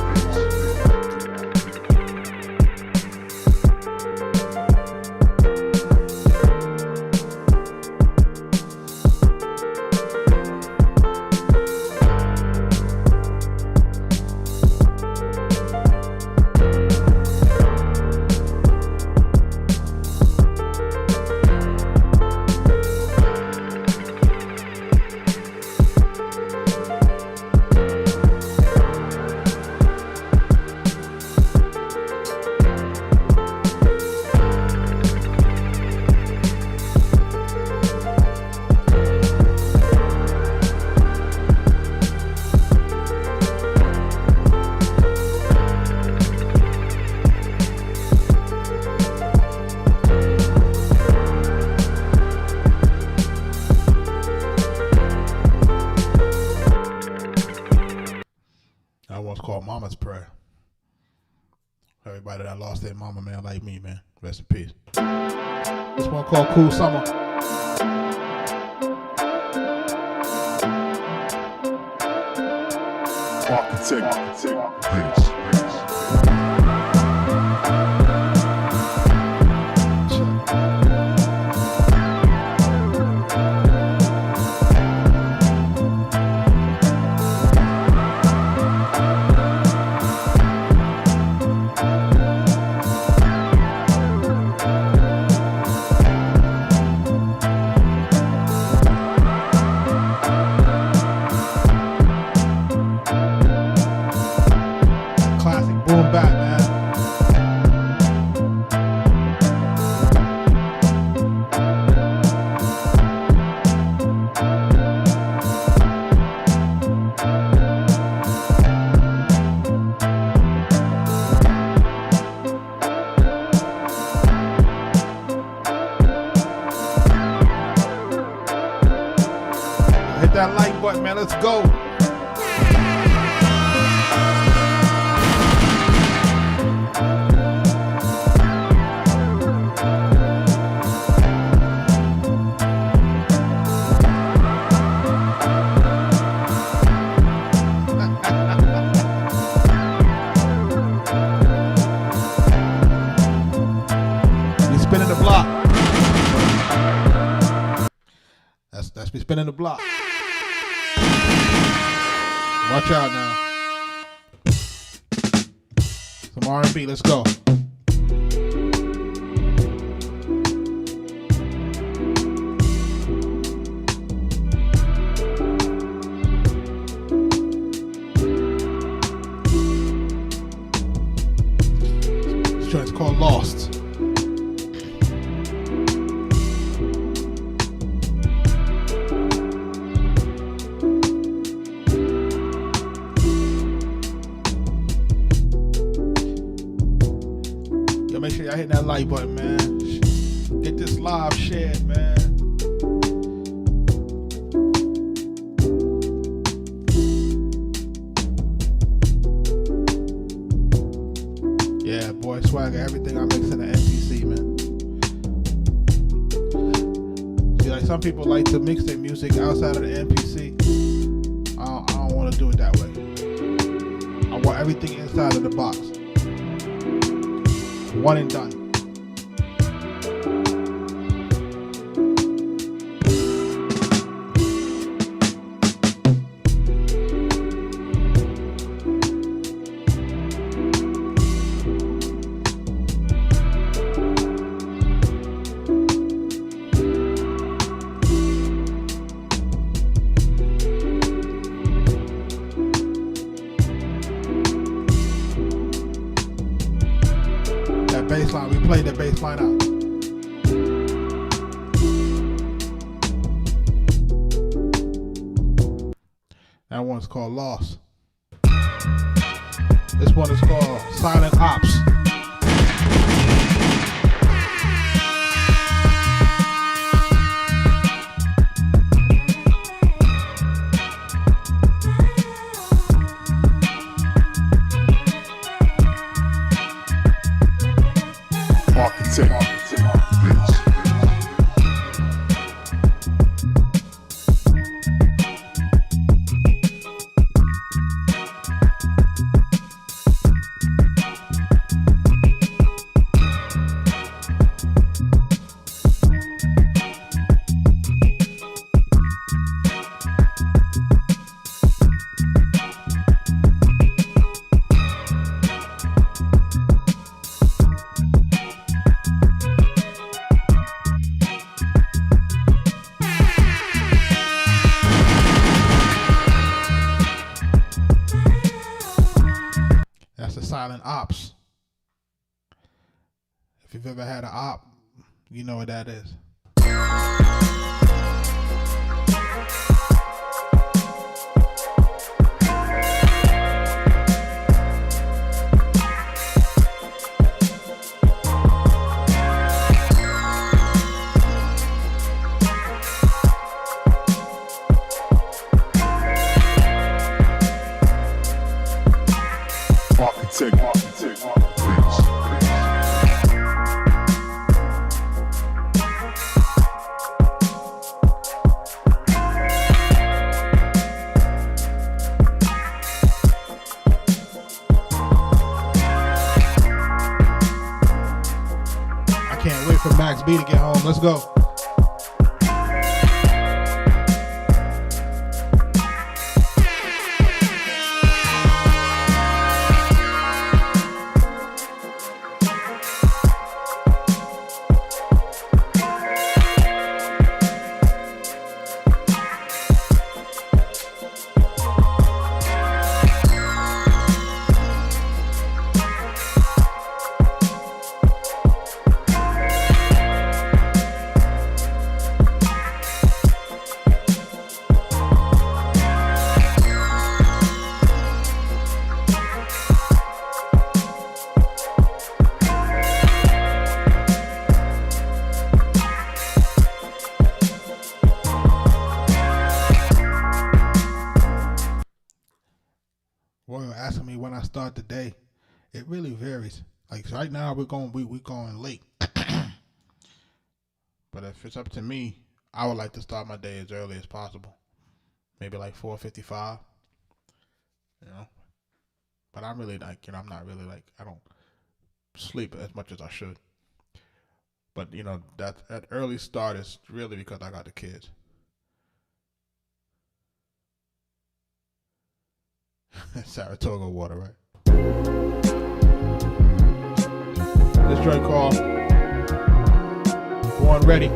Called Mama's Prayer. Everybody that lost their mama, man, like me, man. Rest in peace. This one called Cool Summer. Arkatech Beatz. Let's go. Spinning the block. That's me spinning the block. Watch out now. Some R&B, let's go. This joint's called Lost. Make sure y'all hit that like button, man. Get this live shared, man. Yeah, boy, Swagger, everything I mix in the MPC, man. See, like some people like to mix their music outside of the MPC. I don't want to do it that way. I want everything inside of the box. One and done. Baseline, we played that baseline out. That one's called Lost. This one is called Silent Ops. Arkatech Beatz. Silent Ops. If you've ever had an op, you know what that is. Arkatech Beatz. I can't wait for Max B to get home. Let's go. Royal asking me when I start the day. It really varies. Like right now, we're going late. But if it's up to me, I would like to start my day as early as possible. Maybe like 4:55. You know. But I'm really like, I'm not really like, I don't sleep as much as I should. But that early start is really because I got the kids. Saratoga water, right? This joint called Born Ready.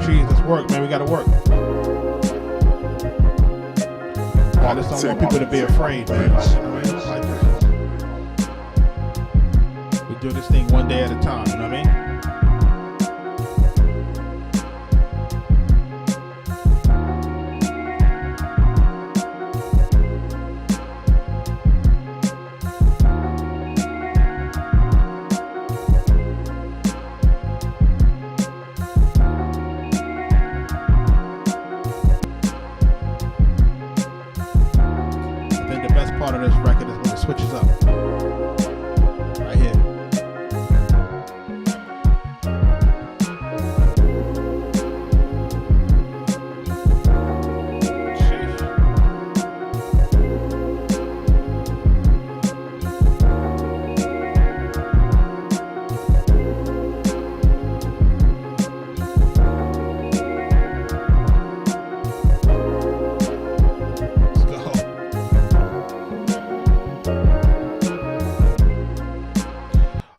Jeez, let's work, man. We gotta work. I just don't want people to be afraid, man. We do this thing one day at a time, you know what I mean? Part of this record is when it switches up. Right here.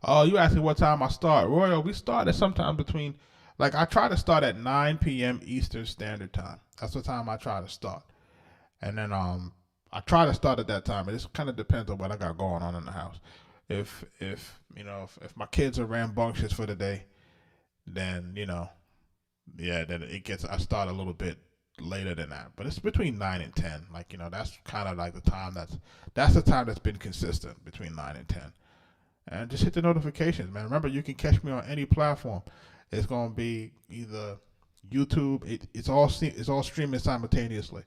Oh, you asked me what time I start. Royal, we start at sometime between, like I try to start at 9 p.m. Eastern Standard Time. That's the time I try to start. And then I try to start at that time. It just kind of depends on what I got going on in the house. If my kids are rambunctious for the day, then then I start a little bit later than that. But it's between 9 and 10. Like, that's kind of like the time that's the time that's been consistent between 9 and 10. And just hit the notifications, man. Remember, you can catch me on any platform. It's gonna be either YouTube. It's all streaming simultaneously,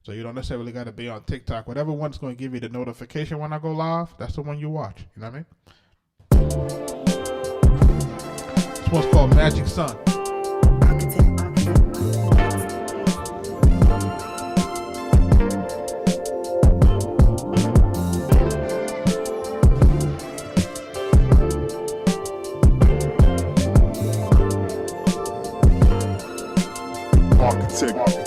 so you don't necessarily got to be on TikTok. Whatever one's gonna give you the notification when I go live, that's the one you watch. You know what I mean? This one's called Magic Sun. Arkatech Beatz.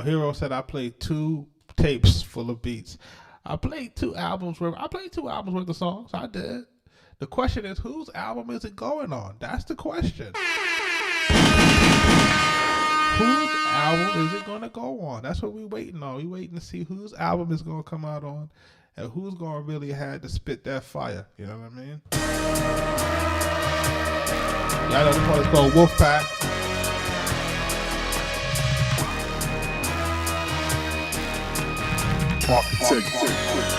Hero said I played 2 tapes full of beats. I played 2 albums worth of songs. I did. The question is, whose album is it going on? That's the question. Whose album is it going to go on? That's what we're waiting on. We're waiting to see whose album is going to come out on and who's going to really have to spit that fire. You know what I mean? Y'all know this one is called Wolfpack. Arkatech Beatz.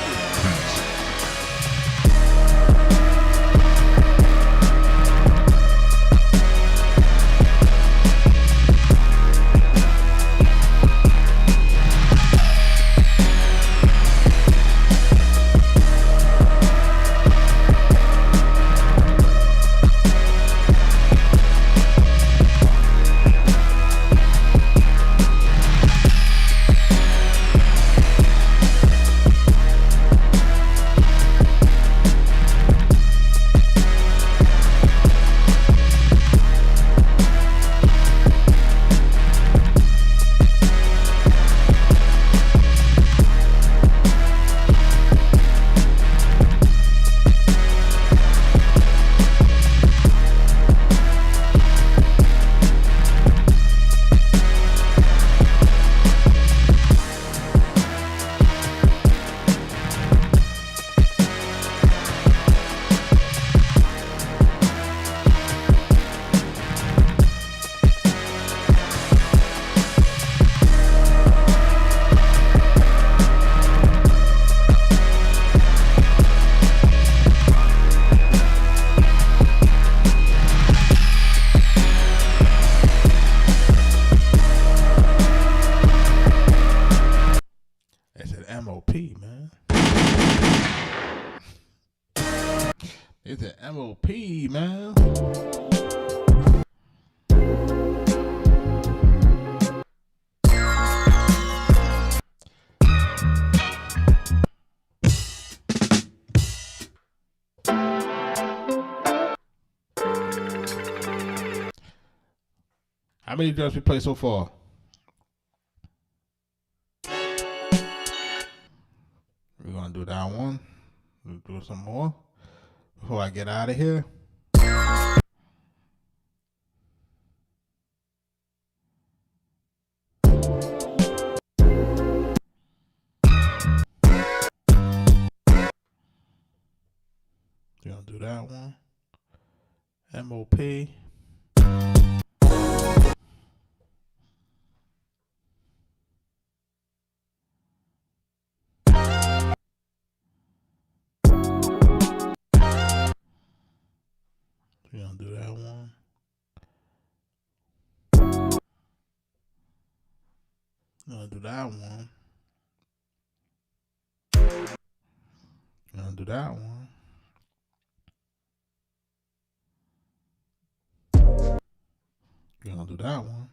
MOP, man. It's an MOP, man. How many drums we played so far? We're gonna do that one. We'll do some more before I get out of here. We're gonna do that one. MOP. We're gonna do that one. We're gonna do that one. We're gonna do that one. We're gonna do that one.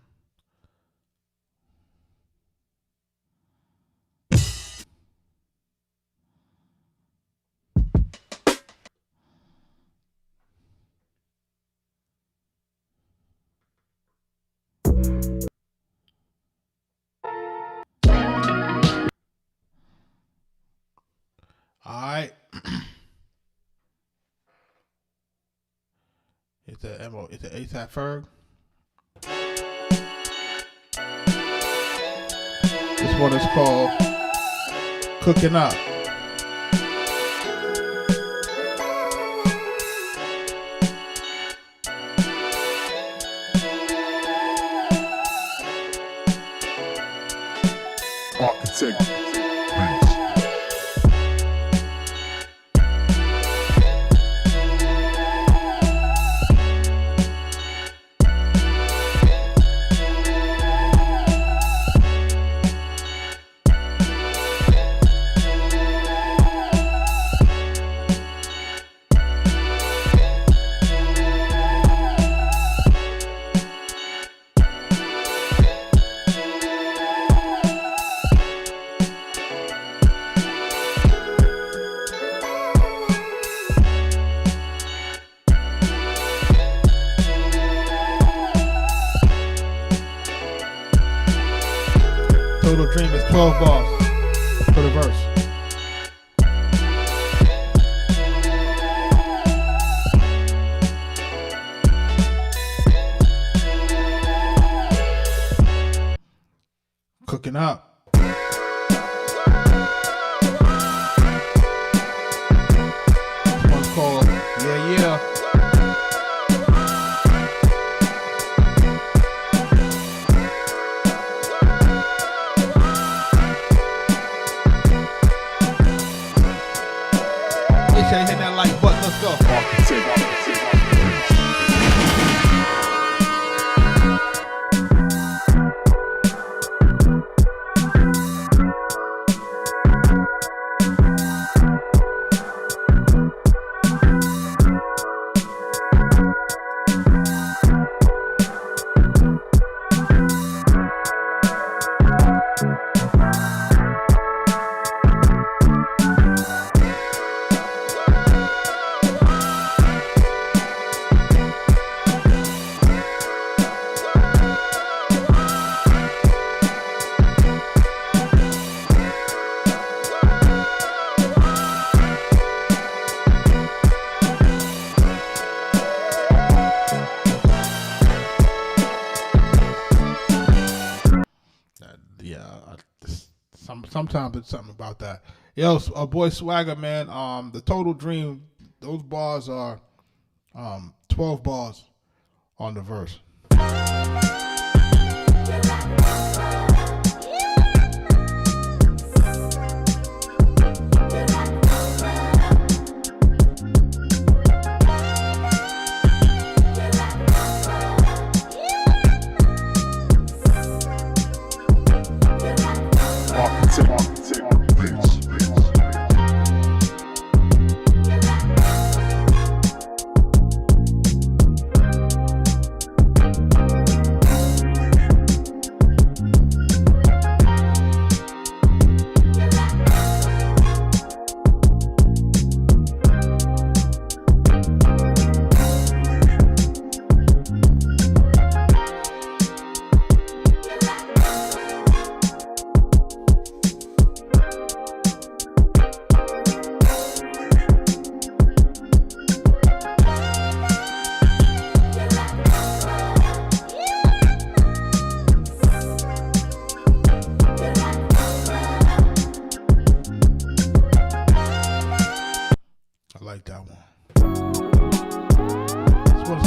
All right. It's a MO. It's an ASAP Ferg. This one is called Cooking Up. Arkatech Beatz. Total Dream is 12 bars for the verse. Cooking Up. This one's called Yeah Yeah. Make sure you hit that like button. Let's go. Arkatech Beatz. Sometimes it's something about that. Yo, boy Swagger, man. The Total Dream, those bars are 12 bars on the verse. Arkatech Beatz.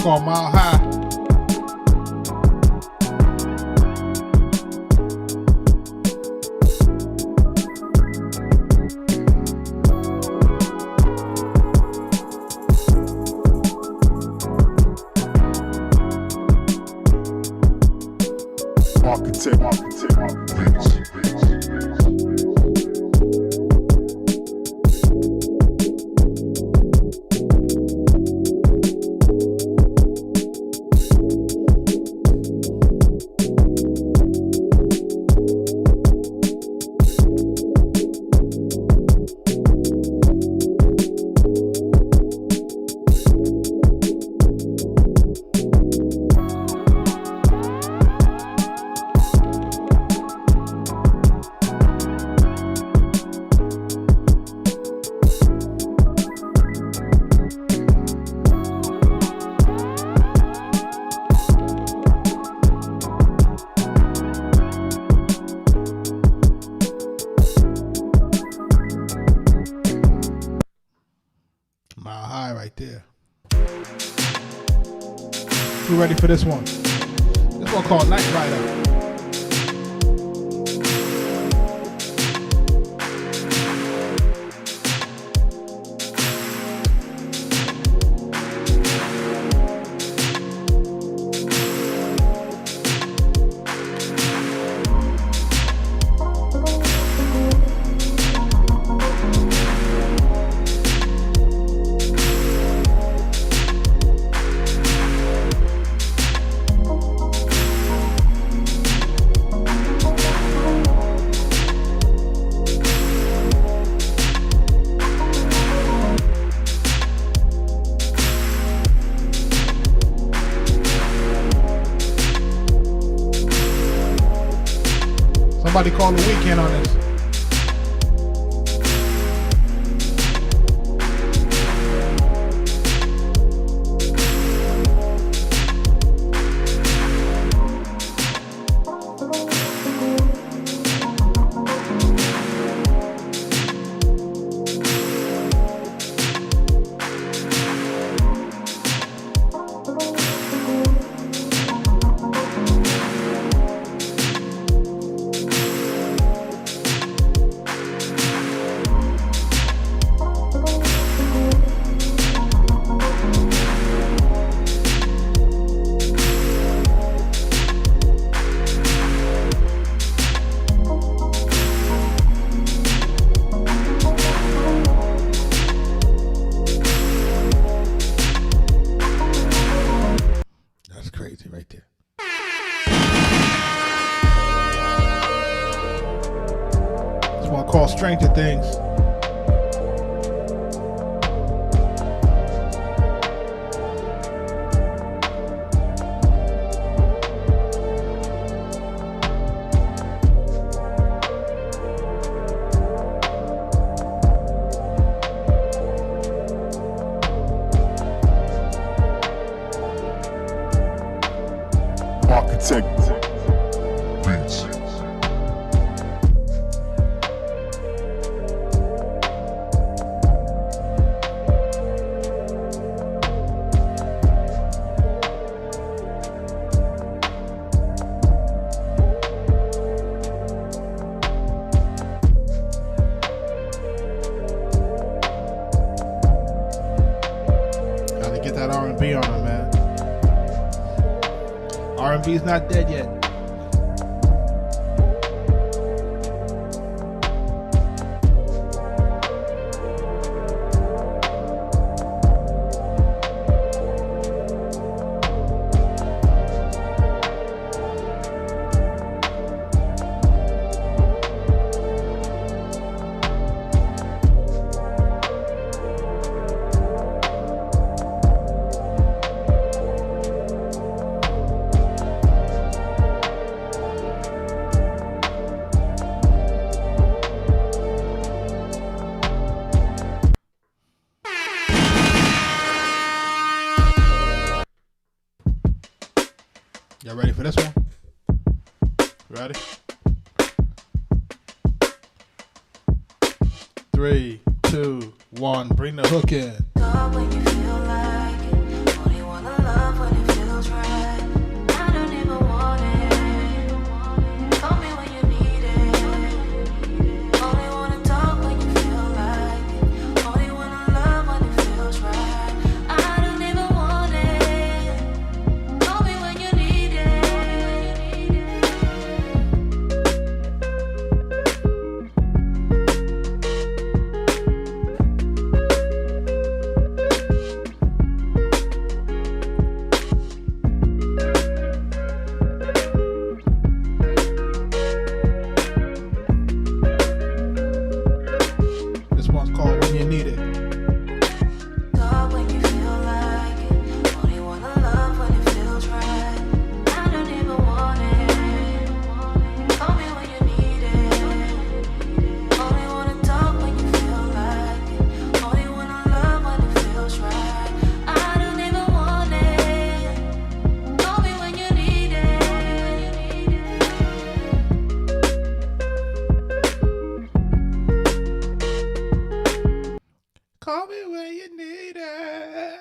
It's called Mile High. Arkatech Beatz. Mile High right there. Who ready for this one? This one called Night Rider. Somebody call the weekend on this. Right there. This one called Stranger Things. Arkatech Beatz. Gotta get that R&B on it, man. R&B's not dead yet. Y'all ready for this one? Ready? 3, 2, 1, bring the hook in. When you feel like it, only wanna love feels right. I don't even want it. Call me when you need it. Only wanna talk when you feel like it. Only wanna love when it feels right. I don't even want it. Call me when you need it. This one's called When You Need It. Talk when you feel like it. Only wanna love when it feels right. I don't even want it. Call me when you need it. Only wanna talk when you feel like it. Only wanna love when it feels right. I don't even want it. Call me when you need it. Call me when you need it.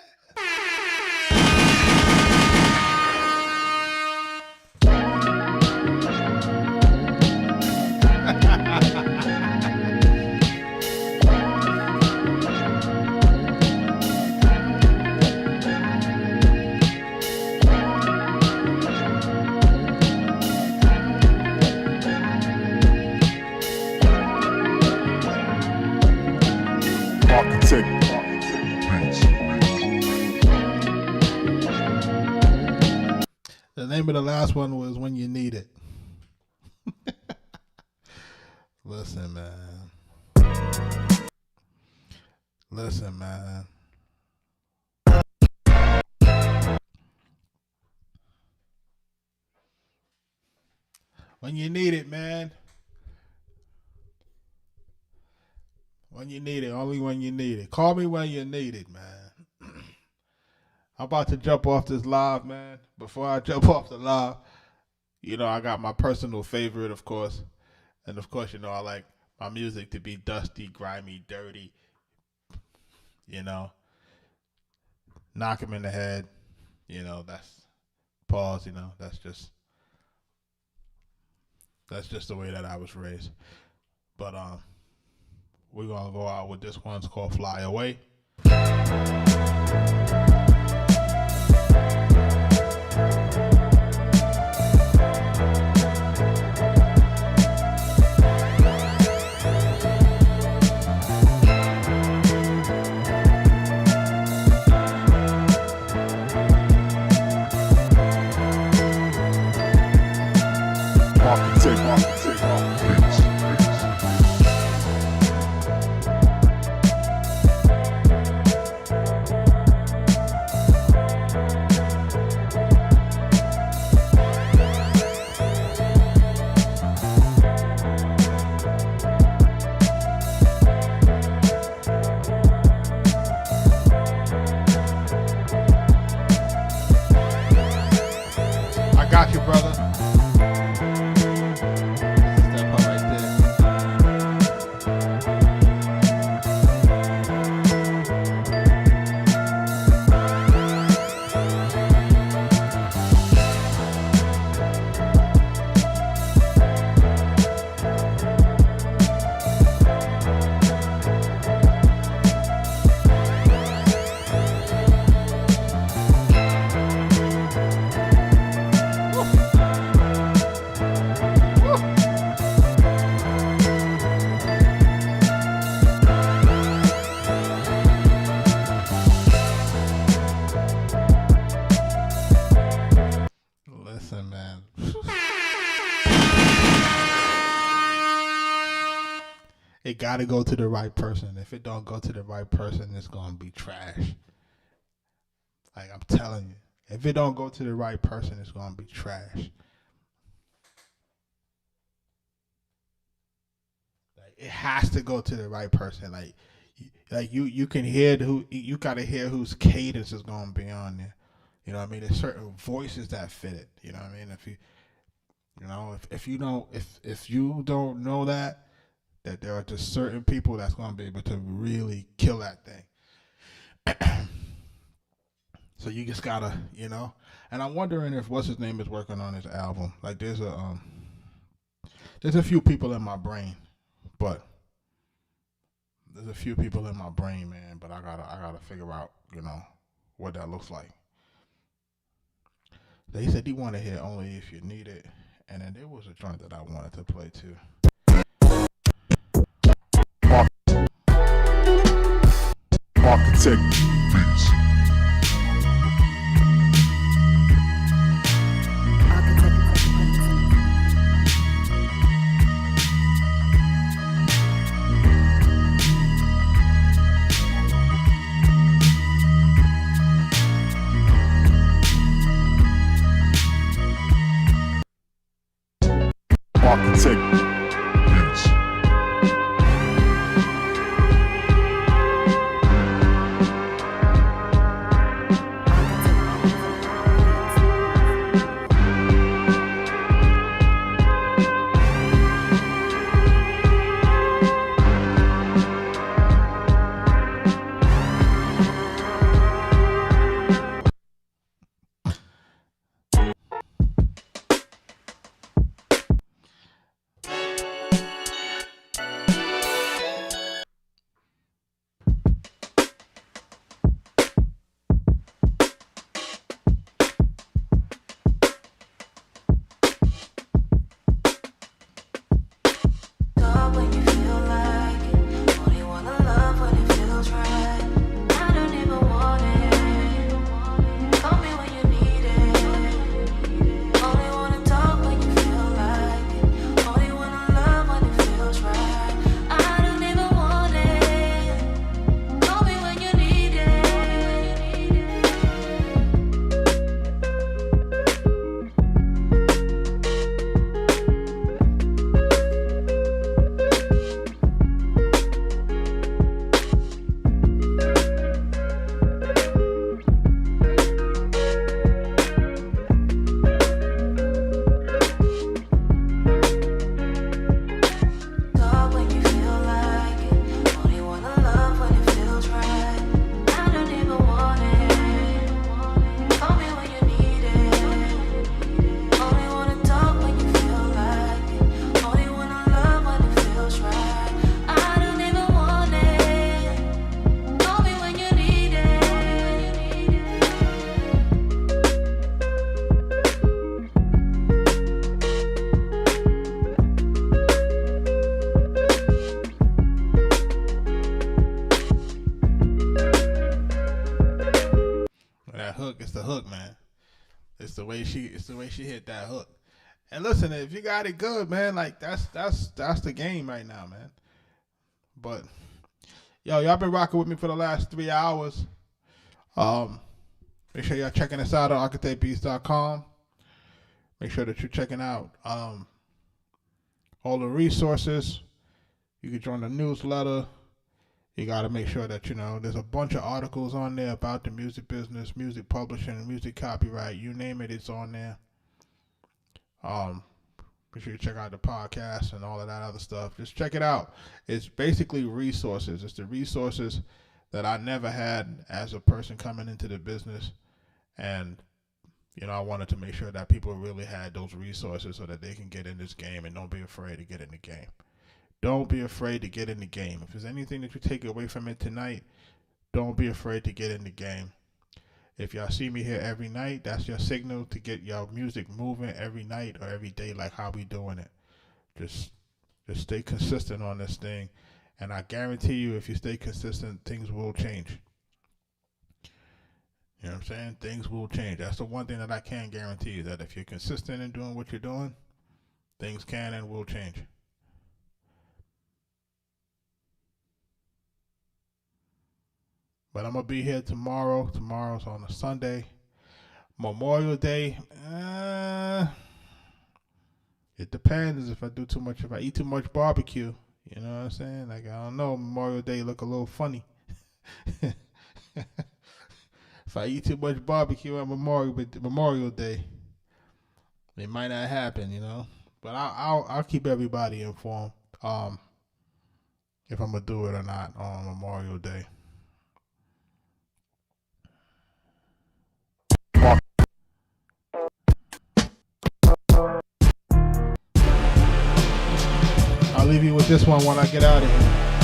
Arkatech Beatz. The name of the last one was When You Need It. Listen, man. Listen, man. When you need it, man. When you need it, only when you need it. Call me when you need it, man. I'm about to jump off this live, man. Before I jump off the live, I got my personal favorite, of course. And of course, I like my music to be dusty, grimy, dirty. Knock him in the head. That's pause, that's just the way that I was raised. But we're gonna go out with this one's called Fly Away. Arkatech Beatz. I got you, brother. This is that part right there. Listen, man. It gotta go to the right person. If it don't go to the right person, it's gonna be trash. Like I'm telling you, if it don't go to the right person, it's gonna be trash. Like it has to go to the right person. Like you can hear who you gotta hear whose cadence is gonna be on there. You know what I mean? There's certain voices that fit it. You know what I mean? If you don't know that there are just certain people that's gonna be able to really kill that thing. So you just gotta, And I'm wondering if what's his name is working on his album. Like there's a few people in my brain, but there's a few people in my brain, man. But I gotta figure out, what that looks like. They said he wanted to hear Only If You Need It, and then there was a joint that I wanted to play too. Arkatech Beatz. Arkatech Beatz. Talk when you feel like it. Only wanna love when it feels right. I don't even want it. Call me when you need it. Only wanna talk when you feel like it. Only wanna love when it feels right. I don't even want it. Call me when you need it. Talk when you feel like it. Only wanna love when it feels right. I don't even want it. Call me when you need it. Only wanna talk when you feel like it. Only wanna love when it feels right. I don't even want it. Call me when you need it. That hook, it's the hook, man. It's the way she hit that hook. And listen, if you got it good, man, like that's the game right now, man. But y'all been rocking with me for the last 3 hours. Make sure y'all checking us out on arkatechbeatz.com. Make sure that you're checking out all the resources. You can join the newsletter. You got to make sure that, there's a bunch of articles on there about the music business, music publishing, music copyright, you name it, it's on there. Make sure you check out the podcast and all of that other stuff. Just check it out. It's basically resources. It's the resources that I never had as a person coming into the business. And, I wanted to make sure that people really had those resources so that they can get in this game and don't be afraid to get in the game. Don't be afraid to get in the game. If there's anything that you take away from it tonight, don't be afraid to get in the game. If y'all see me here every night, that's your signal to get your music moving every night or every day like how we doing it. Just stay consistent on this thing. And I guarantee you, if you stay consistent, things will change. You know what I'm saying? Things will change. That's the one thing that I can guarantee, is that if you're consistent in doing what you're doing, things can and will change. But I'm going to be here tomorrow. Tomorrow's on a Sunday. Memorial Day. It depends if I eat too much barbecue. You know what I'm saying? Like, I don't know. Memorial Day look a little funny. If I eat too much barbecue on Memorial Day, it might not happen, But I'll keep everybody informed if I'm going to do it or not on Memorial Day. leave you with this one when I get out of here.